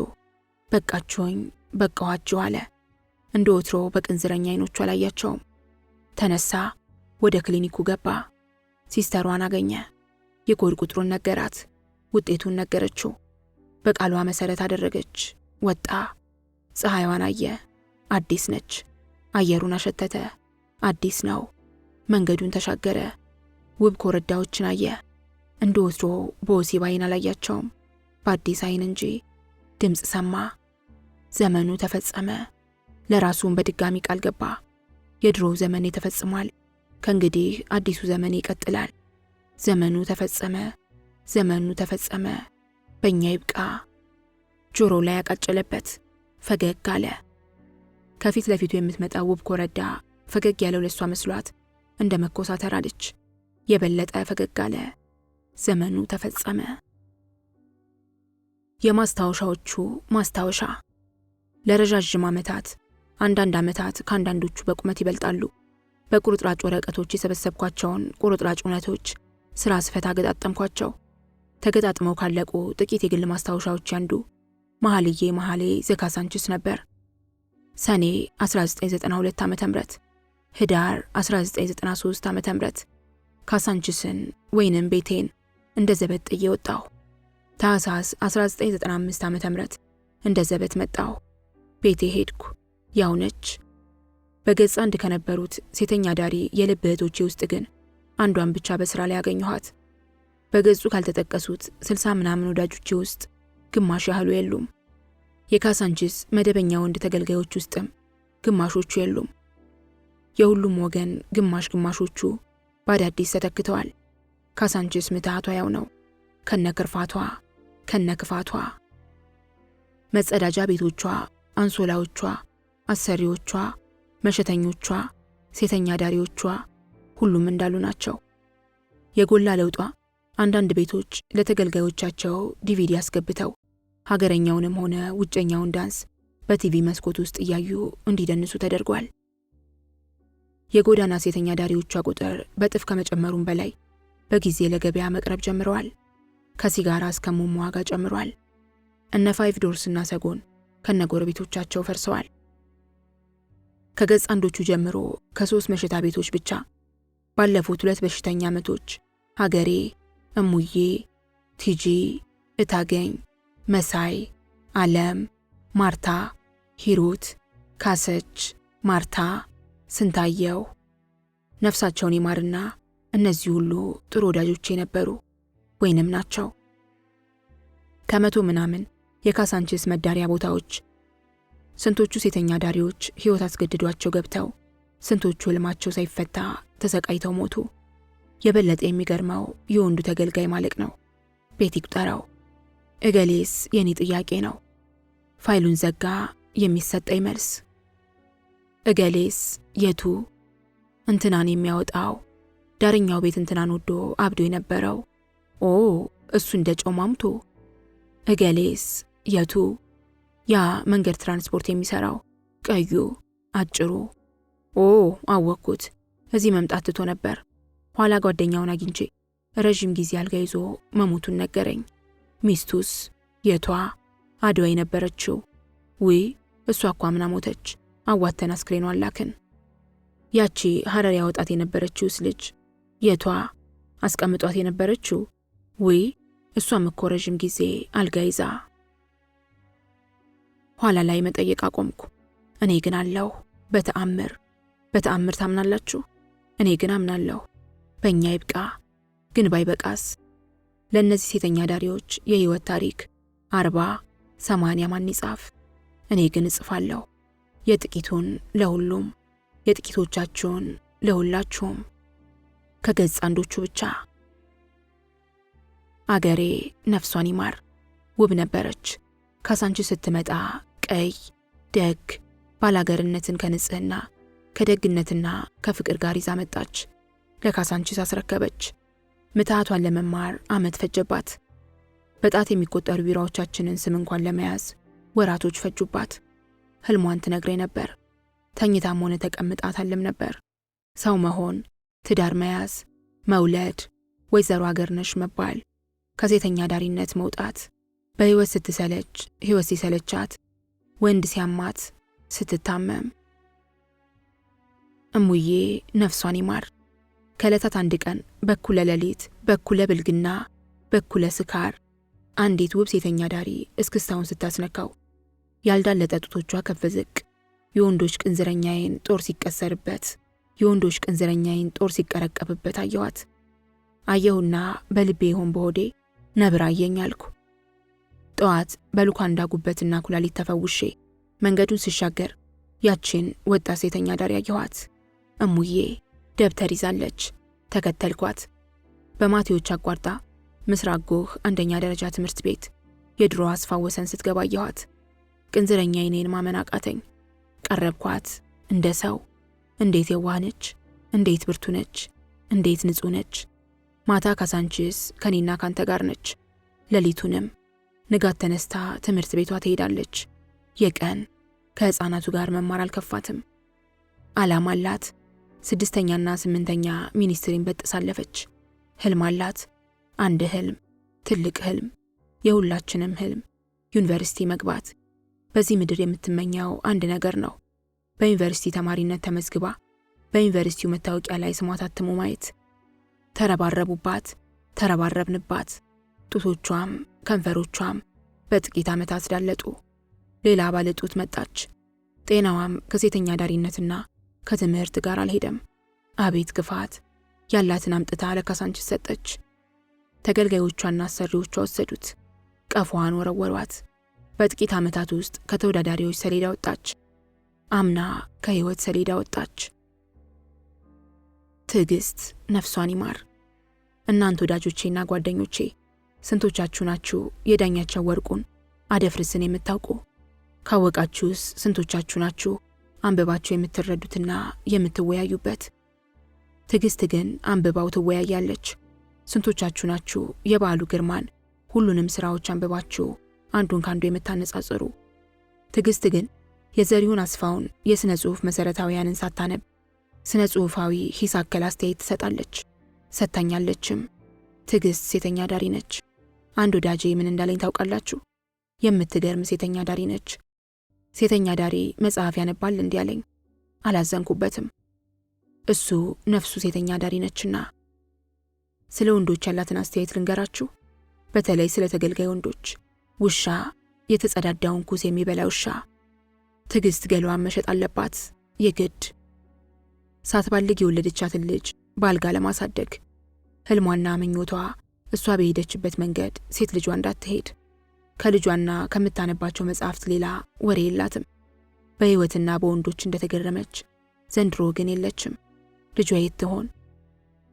በቃችሁኝ፣ በቃኋችሁ አለ። እንደ ወትሮ በቅንዝረኛ አይኖቹ አላያቸውም። ተነሳ፣ ወደ ክሊኒኩ ገባ። ሲስተሯን አገኘ። የኮድ ቁጥሩን ነገራት። ውጤቱን ነገረችው። በቃሏ መሰረት አደረገች። ወጣ። ፀሐይዋን አየ። አዲስ ነች። አየሩን አሸተተ። አዲስ ነው። መንገዱን ተሻገረ። ውብ ኮረዳዎችን አየ። እንደ ወትሮ በወሲብ አይን አላያቸውም፣ በአዲስ አይን እንጂ። ድምፅ ሰማ። ዘመኑ ተፈጸመ። ለራሱም በድጋሚ ቃል ገባ። የድሮው ዘመኔ ተፈጽሟል፣ ከእንግዲህ አዲሱ ዘመኔ ይቀጥላል። ዘመኑ ተፈጸመ። ዘመኑ ተፈጸመ። በእኛ ይብቃ። ጆሮ ላይ ያቃጨለበት። ፈገግ አለ። ከፊት ለፊቱ የምትመጣው ውብ ኮረዳ ፈገግ ያለው ለሷ መስሏት እንደ መኮሳተር አለች። የበለጠ ፈገግ አለ። ዘመኑ ተፈጸመ። የማስታወሻዎቹ ማስታወሻ። ለረዣዥም ዓመታት፣ አንዳንድ ዓመታት ከአንዳንዶቹ በቁመት ይበልጣሉ፣ በቁርጥራጭ ወረቀቶች የሰበሰብኳቸውን ቁርጥራጭ እውነቶች ስራ ስፈታ ገጣጠምኳቸው። ተገጣጥመው ካለቁ ጥቂት የግል ማስታወሻዎች አንዱ መኃልየ መኃልይ ዘካሳንችስ ነበር። ሰኔ 1992 ዓ.ም፣ ህዳር 1993 ዓ.ም ካሳንችስን ወይንም ቤቴን እንደ ዘበት ጥዬ ወጣሁ። ታህሳስ 1995 ዓ.ም እንደ ዘበት መጣሁ። ቤቴ ሄድኩ። ያው ነች። በገጽ አንድ ከነበሩት ሴተኛ ዳሪ የልብ እህቶቼ ውስጥ ግን አንዷን ብቻ በስራ ላይ ያገኘኋት። በገጹ ካልተጠቀሱት 60 ምናምን ወዳጆቼ ውስጥ ግማሽ ያህሉ የሉም። የካሳንችስ መደበኛ ወንድ ተገልጋዮች ውስጥም ግማሾቹ የሉም። የሁሉም ወገን ግማሽ ግማሾቹ በአዳዲስ ተተክተዋል። ካሳንችስ ምትሃቷ ያው ነው፣ ከነ ክርፋቷ ከነ ክፋቷ። መጸዳጃ ቤቶቿ፣ አንሶላዎቿ፣ አሰሪዎቿ፣ መሸተኞቿ፣ ሴተኛ ዳሪዎቿ ሁሉም እንዳሉ ናቸው። የጎላ ለውጧ አንዳንድ ቤቶች ለተገልጋዮቻቸው ዲቪዲ አስገብተው ሀገረኛውንም ሆነ ውጨኛውን ዳንስ በቲቪ መስኮት ውስጥ እያዩ እንዲደንሱ ተደርጓል። የጎዳና ሴተኛ ዳሪዎቿ ቁጥር በጥፍ ከመጨመሩም በላይ በጊዜ ለገበያ መቅረብ ጀምረዋል። ከሲጋራ እስከ ሙሙ ዋጋ ጨምሯል። እነ 5 ዶርስና ሰጎን ከነጎረቤቶቻቸው ፈርሰዋል። ከገጽ አንዶቹ ጀምሮ ከ3 መሸታ ቤቶች ብቻ ባለፉት 2 በሽተኛ ዓመቶች ሀገሬ፣ እሙዬ፣ ቲጂ፣ እታገኝ፣ መሳይ፣ ዓለም፣ ማርታ፣ ሂሩት፣ ካሰች፣ ማርታ፣ ስንታየው ነፍሳቸውን ይማርና እነዚህ ሁሉ ጥሩ ወዳጆቼ ነበሩ ወይንም ናቸው። ከመቶ ምናምን የካሳንችስ መዳሪያ ቦታዎች ስንቶቹ ሴተኛ ዳሪዎች ሕይወት አስገድዷቸው ገብተው ስንቶቹ ህልማቸው ሳይፈታ ተሰቃይተው ሞቱ። የበለጠ የሚገርመው የወንዱ ተገልጋይ ማለቅ ነው። ቤት ይቁጠረው። እገሌስ የኔ ጥያቄ ነው። ፋይሉን ዘጋ። የሚሰጠኝ መልስ እገሌስ የቱ? እንትናን የሚያወጣው ዳርኛው ቤት እንትናን ወዶ አብዶ የነበረው እሱ እንደ ጮማምቶ። እገሌስ የቱ? ያ መንገድ ትራንስፖርት የሚሰራው ቀዩ አጭሩ። አወቅኩት። እዚህ መምጣት ትቶ ነበር። ኋላ ጓደኛውን አግኝቼ ረዥም ጊዜ አልጋ ይዞ መሞቱን ነገረኝ። ሚስቱስ የቷ? አድዋ የነበረችው። ውይ እሷ እኳ ምና ሞተች። አዋተን አስክሬኗን ላክን። ያቺ ሐረር ያወጣት የነበረችውስ ልጅ የቷ? አስቀምጧት የነበረችው። ውይ እሷም እኮ ረዥም ጊዜ አልጋ ይዛ። ኋላ ላይ መጠየቅ አቆምኩ። እኔ ግን አለሁ። በተአምር ታምናላችሁ? እኔ ግን አምናለሁ። በእኛ ይብቃ። ግን ባይበቃስ? ለእነዚህ ሴተኛ ዳሪዎች የህይወት ታሪክ 40 80 ማን ይጻፍ? እኔ ግን እጽፋለሁ። የጥቂቱን ለሁሉም፣ የጥቂቶቻችሁን ለሁላችሁም። ከገጽ አንዶቹ ብቻ። አገሬ ነፍሷን ይማር ውብ ነበረች። ካሳንቺስ ስትመጣ ቀይ፣ ደግ፣ ባላገርነትን ከንጽህና ከደግነትና ከፍቅር ጋር ይዛ መጣች። ለካሳንቺስ አስረከበች። ምትሃቷን ለመማር ዓመት ፈጀባት። በጣት የሚቆጠሩ ቢራዎቻችንን ስም እንኳን ለመያዝ ወራቶች ፈጁባት። ህልሟን ትነግረኝ ነበር። ተኝታም ሆነ ተቀምጣ ታልም ነበር። ሰው መሆን፣ ትዳር መያዝ፣ መውለድ፣ ወይዘሮ አገርነሽ መባል፣ ከሴተኛ ዳሪነት መውጣት፣ በህይወት ስትሰለች፣ ህይወት ሲሰለቻት፣ ወንድ ሲያማት፣ ስትታመም። እሙዬ ነፍሷን ይማር። ከዕለታት አንድ ቀን በኩለ ሌሊት፣ በኩለ ብልግና፣ በኩለ ስካር አንዲት ውብ ሴተኛ ዳሪ እስክስታውን ስታስነካው ያልዳለጠ ጡቶቿ ከፍ ዝቅ፣ የወንዶች ቅንዝረኛዬን ጦር ሲቀሰርበት፣ የወንዶች ቅንዝረኛዬን ጦር ሲቀረቀብበት አየኋት። አየሁና በልቤ ይሆን በሆዴ ነብር አየኝ አልኩ። ጠዋት በሉካንዳ ጉበትና ኩላሊት ተፈውሼ መንገዱን ስሻገር ያችን ወጣት ሴተኛ ዳሪ አየኋት። እሙዬ ደብተር ይዛለች። ተከተልኳት። በማቴዎች አቋርጣ ምስራቅ ጎህ አንደኛ ደረጃ ትምህርት ቤት የድሮ አስፋው ወሰን ስትገባ አየኋት። ቅንዝረኛ አይኔን ማመን አቃተኝ። ቀረብኳት። እንደ ሰው እንዴት የዋህ ነች! እንዴት ብርቱ ነች! እንዴት ንጹህ ነች! ማታ ካሳንቺስ ከኔና ካንተ ጋር ነች። ሌሊቱንም ንጋት ተነስታ ትምህርት ቤቷ ትሄዳለች። የቀን ከህፃናቱ ጋር መማር አልከፋትም። ዓላማ አላት። 6ኛና 8ኛ ሚኒስትሪን በጥሳለፈች። ህልም አላት። አንድ ህልም፣ ትልቅ ህልም፣ የሁላችንም ህልም፣ ዩኒቨርሲቲ መግባት። በዚህ ምድር የምትመኘው አንድ ነገር ነው። በዩኒቨርሲቲ ተማሪነት ተመዝግባ በዩኒቨርሲቲው መታወቂያ ላይ ስሟ ታትሞ ማየት። ተረባረቡባት፣ ተረባረብንባት። ጡቶቿም ከንፈሮቿም በጥቂት ዓመታት ዳለጡ። ሌላ ባለ ጡት መጣች። ጤናዋም ከሴተኛ ዳሪነትና ከትምህርት ጋር አልሄደም። አቤት ክፋት! ያላትን አምጥታ ለካሳንቺስ ሰጠች። ተገልጋዮቿና አሰሪዎቿ ወሰዱት። ቀፏን ወረወሯት። በጥቂት ዓመታት ውስጥ ከተወዳዳሪዎች ሰሌዳ ወጣች። አምና ከህይወት ሰሌዳ ወጣች። ትዕግስት ነፍሷን ይማር። እናንተ ወዳጆቼና ጓደኞቼ ስንቶቻችሁ ናችሁ የዳኛቸው ወርቁን አደፍርስን የምታውቁ? ካወቃችሁስ ስንቶቻችሁ ናችሁ አንብባችሁ የምትረዱትና የምትወያዩበት? ትዕግስት ግን አንብባው ትወያያለች። ስንቶቻችሁ ናችሁ የበዓሉ ግርማን ሁሉንም ስራዎች አንብባችሁ አንዱን ካንዱ የምታነጻጽሩ? ትዕግስት ግን የዘሪሁን አስፋውን የሥነ ጽሑፍ መሠረታዊያንን ሳታነብ ስነ ጽሑፋዊ ሂስ አከል አስተያየት ትሰጣለች። ሰጥታኛለችም። ትዕግስት ሴተኛ ዳሪ ነች። አንድ ወዳጄ ምን እንዳለኝ ታውቃላችሁ? የምትገርም ሴተኛ ዳሪ ነች። ሴተኛ ዳሪ መጽሐፍ ያነባል እንዲህ አለኝ። አላዘንኩበትም። እሱ ነፍሱ ሴተኛ ዳሪ ነችና። ስለ ወንዶች ያላትን አስተያየት ልንገራችሁ። በተለይ ስለ ተገልጋይ ወንዶች። ውሻ፣ የተጸዳዳውን ኩስ የሚበላ ውሻ። ትዕግስት ገሏን መሸጥ አለባት የግድ። ሳትባልግ የወለደቻትን ልጅ በአልጋ ለማሳደግ ህልሟና ምኞቷ እሷ በሄደችበት መንገድ ሴት ልጇ እንዳትሄድ። ከልጇና ከምታነባቸው መጽሐፍት ሌላ ወሬ የላትም። በህይወትና በወንዶች እንደተገረመች ዘንድሮ ግን የለችም። ልጇ የት ትሆን?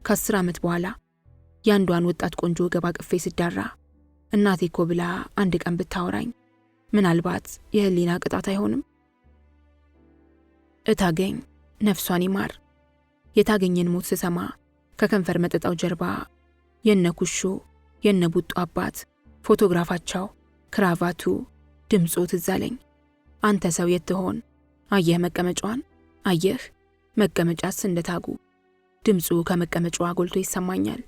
ከ10 ዓመት በኋላ የአንዷን ወጣት ቆንጆ ገባ ቅፌ ስዳራ እናቴ እኮ ብላ አንድ ቀን ብታወራኝ ምናልባት የህሊና ቅጣት አይሆንም? እታገኝ ነፍሷን ይማር። የታገኘን ሞት ስሰማ ከከንፈር መጠጣው ጀርባ የነ ኩሹ የነ ቡጡ አባት ፎቶግራፋቸው፣ ክራቫቱ፣ ድምፁ ትዝ አለኝ። አንተ ሰው የት ትሆን? አየህ መቀመጫዋን? አየህ መቀመጫስ እንደ ታጉ። ድምፁ ከመቀመጫዋ ጎልቶ ይሰማኛል።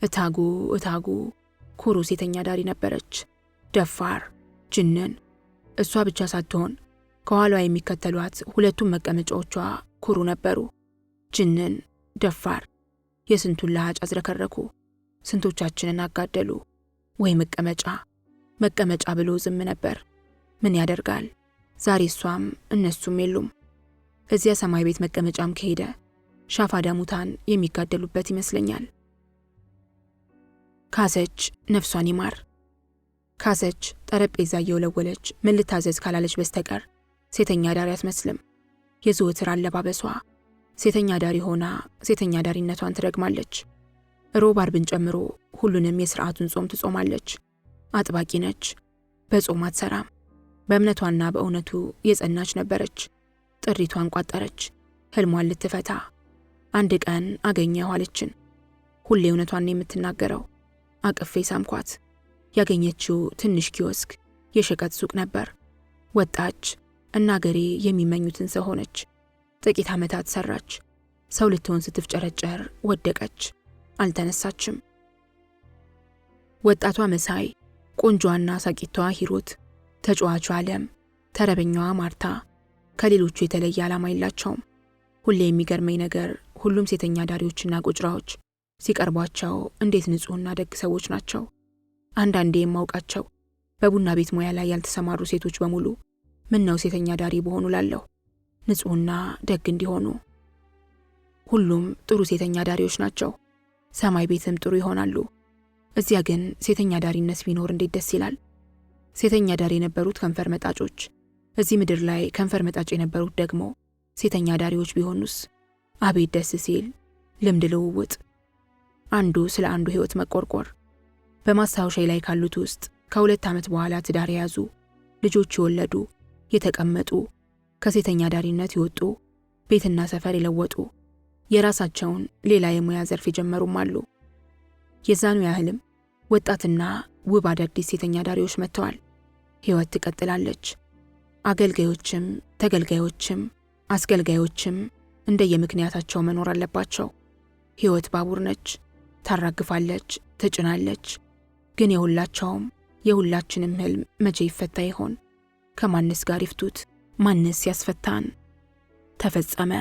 እታጉ እታጉ ኩሩ ሴተኛ ዳሪ ነበረች። ደፋር ጅንን። እሷ ብቻ ሳትሆን ከኋላዋ የሚከተሏት ሁለቱም መቀመጫዎቿ ኩሩ ነበሩ። ጅንን፣ ደፋር። የስንቱን ለሃጭ አዝረከረኩ፣ ስንቶቻችንን አጋደሉ። ወይ መቀመጫ መቀመጫ ብሎ ዝም ነበር። ምን ያደርጋል ዛሬ እሷም እነሱም የሉም። እዚያ ሰማይ ቤት መቀመጫም ከሄደ ሻፋዳ ሙታን የሚጋደሉበት ይመስለኛል። ካሰች ነፍሷን ይማር። ካሰች ጠረጴዛ እየወለወለች ምን ልታዘዝ ካላለች በስተቀር ሴተኛ ዳሪ አትመስልም። የዘወትር አለባበሷ ሴተኛ ዳሪ ሆና ሴተኛ ዳሪነቷን ትረግማለች። ሮብ አርብን ጨምሮ ሁሉንም የሥርዓቱን ጾም ትጾማለች። አጥባቂ ነች። በጾም አትሰራም። በእምነቷና በእውነቱ የጸናች ነበረች። ጥሪቷን ቋጠረች። ህልሟን ልትፈታ አንድ ቀን አገኘሁ አለችን። ሁሌ እውነቷን የምትናገረው። አቅፌ ሳምኳት። ያገኘችው ትንሽ ኪዮስክ የሸቀጥ ሱቅ ነበር። ወጣች እና አገሬ የሚመኙትን ሰው ሆነች። ጥቂት ዓመታት ሰራች። ሰው ልትሆን ስትፍጨረጨር ወደቀች። አልተነሳችም። ወጣቷ መሳይ፣ ቆንጆዋና ሳቂቷ ሂሩት፣ ተጫዋቹ ዓለም፣ ተረበኛዋ ማርታ ከሌሎቹ የተለየ ዓላማ የላቸውም። ሁሌ የሚገርመኝ ነገር ሁሉም ሴተኛ ዳሪዎችና ቁጭራዎች ሲቀርቧቸው እንዴት ንጹሕና ደግ ሰዎች ናቸው። አንዳንዴ የማውቃቸው በቡና ቤት ሙያ ላይ ያልተሰማሩ ሴቶች በሙሉ ምን ነው ሴተኛ ዳሪ በሆኑ ላለሁ፣ ንጹሕና ደግ እንዲሆኑ። ሁሉም ጥሩ ሴተኛ ዳሪዎች ናቸው። ሰማይ ቤትም ጥሩ ይሆናሉ። እዚያ ግን ሴተኛ ዳሪነት ቢኖር እንዴት ደስ ይላል። ሴተኛ ዳሪ የነበሩት ከንፈር መጣጮች፣ እዚህ ምድር ላይ ከንፈር መጣጭ የነበሩት ደግሞ ሴተኛ ዳሪዎች ቢሆኑስ? አቤት ደስ ሲል። ልምድ ልውውጥ፣ አንዱ ስለ አንዱ ሕይወት መቆርቆር። በማስታወሻዬ ላይ ካሉት ውስጥ ከ2 ዓመት በኋላ ትዳር የያዙ፣ ልጆች የወለዱ፣ የተቀመጡ፣ ከሴተኛ ዳሪነት የወጡ፣ ቤትና ሰፈር የለወጡ፣ የራሳቸውን ሌላ የሙያ ዘርፍ የጀመሩም አሉ። የዛኑ ያህልም ወጣትና ውብ አዳዲስ ሴተኛ ዳሪዎች መጥተዋል። ሕይወት ትቀጥላለች። አገልጋዮችም ተገልጋዮችም አስገልጋዮችም እንደየምክንያታቸው መኖር አለባቸው። ሕይወት ባቡር ነች። ታራግፋለች፣ ትጭናለች። ግን የሁላቸውም የሁላችንም ህልም መቼ ይፈታ ይሆን? ከማንስ ጋር ይፍቱት? ማንስ ያስፈታን? ተፈጸመ።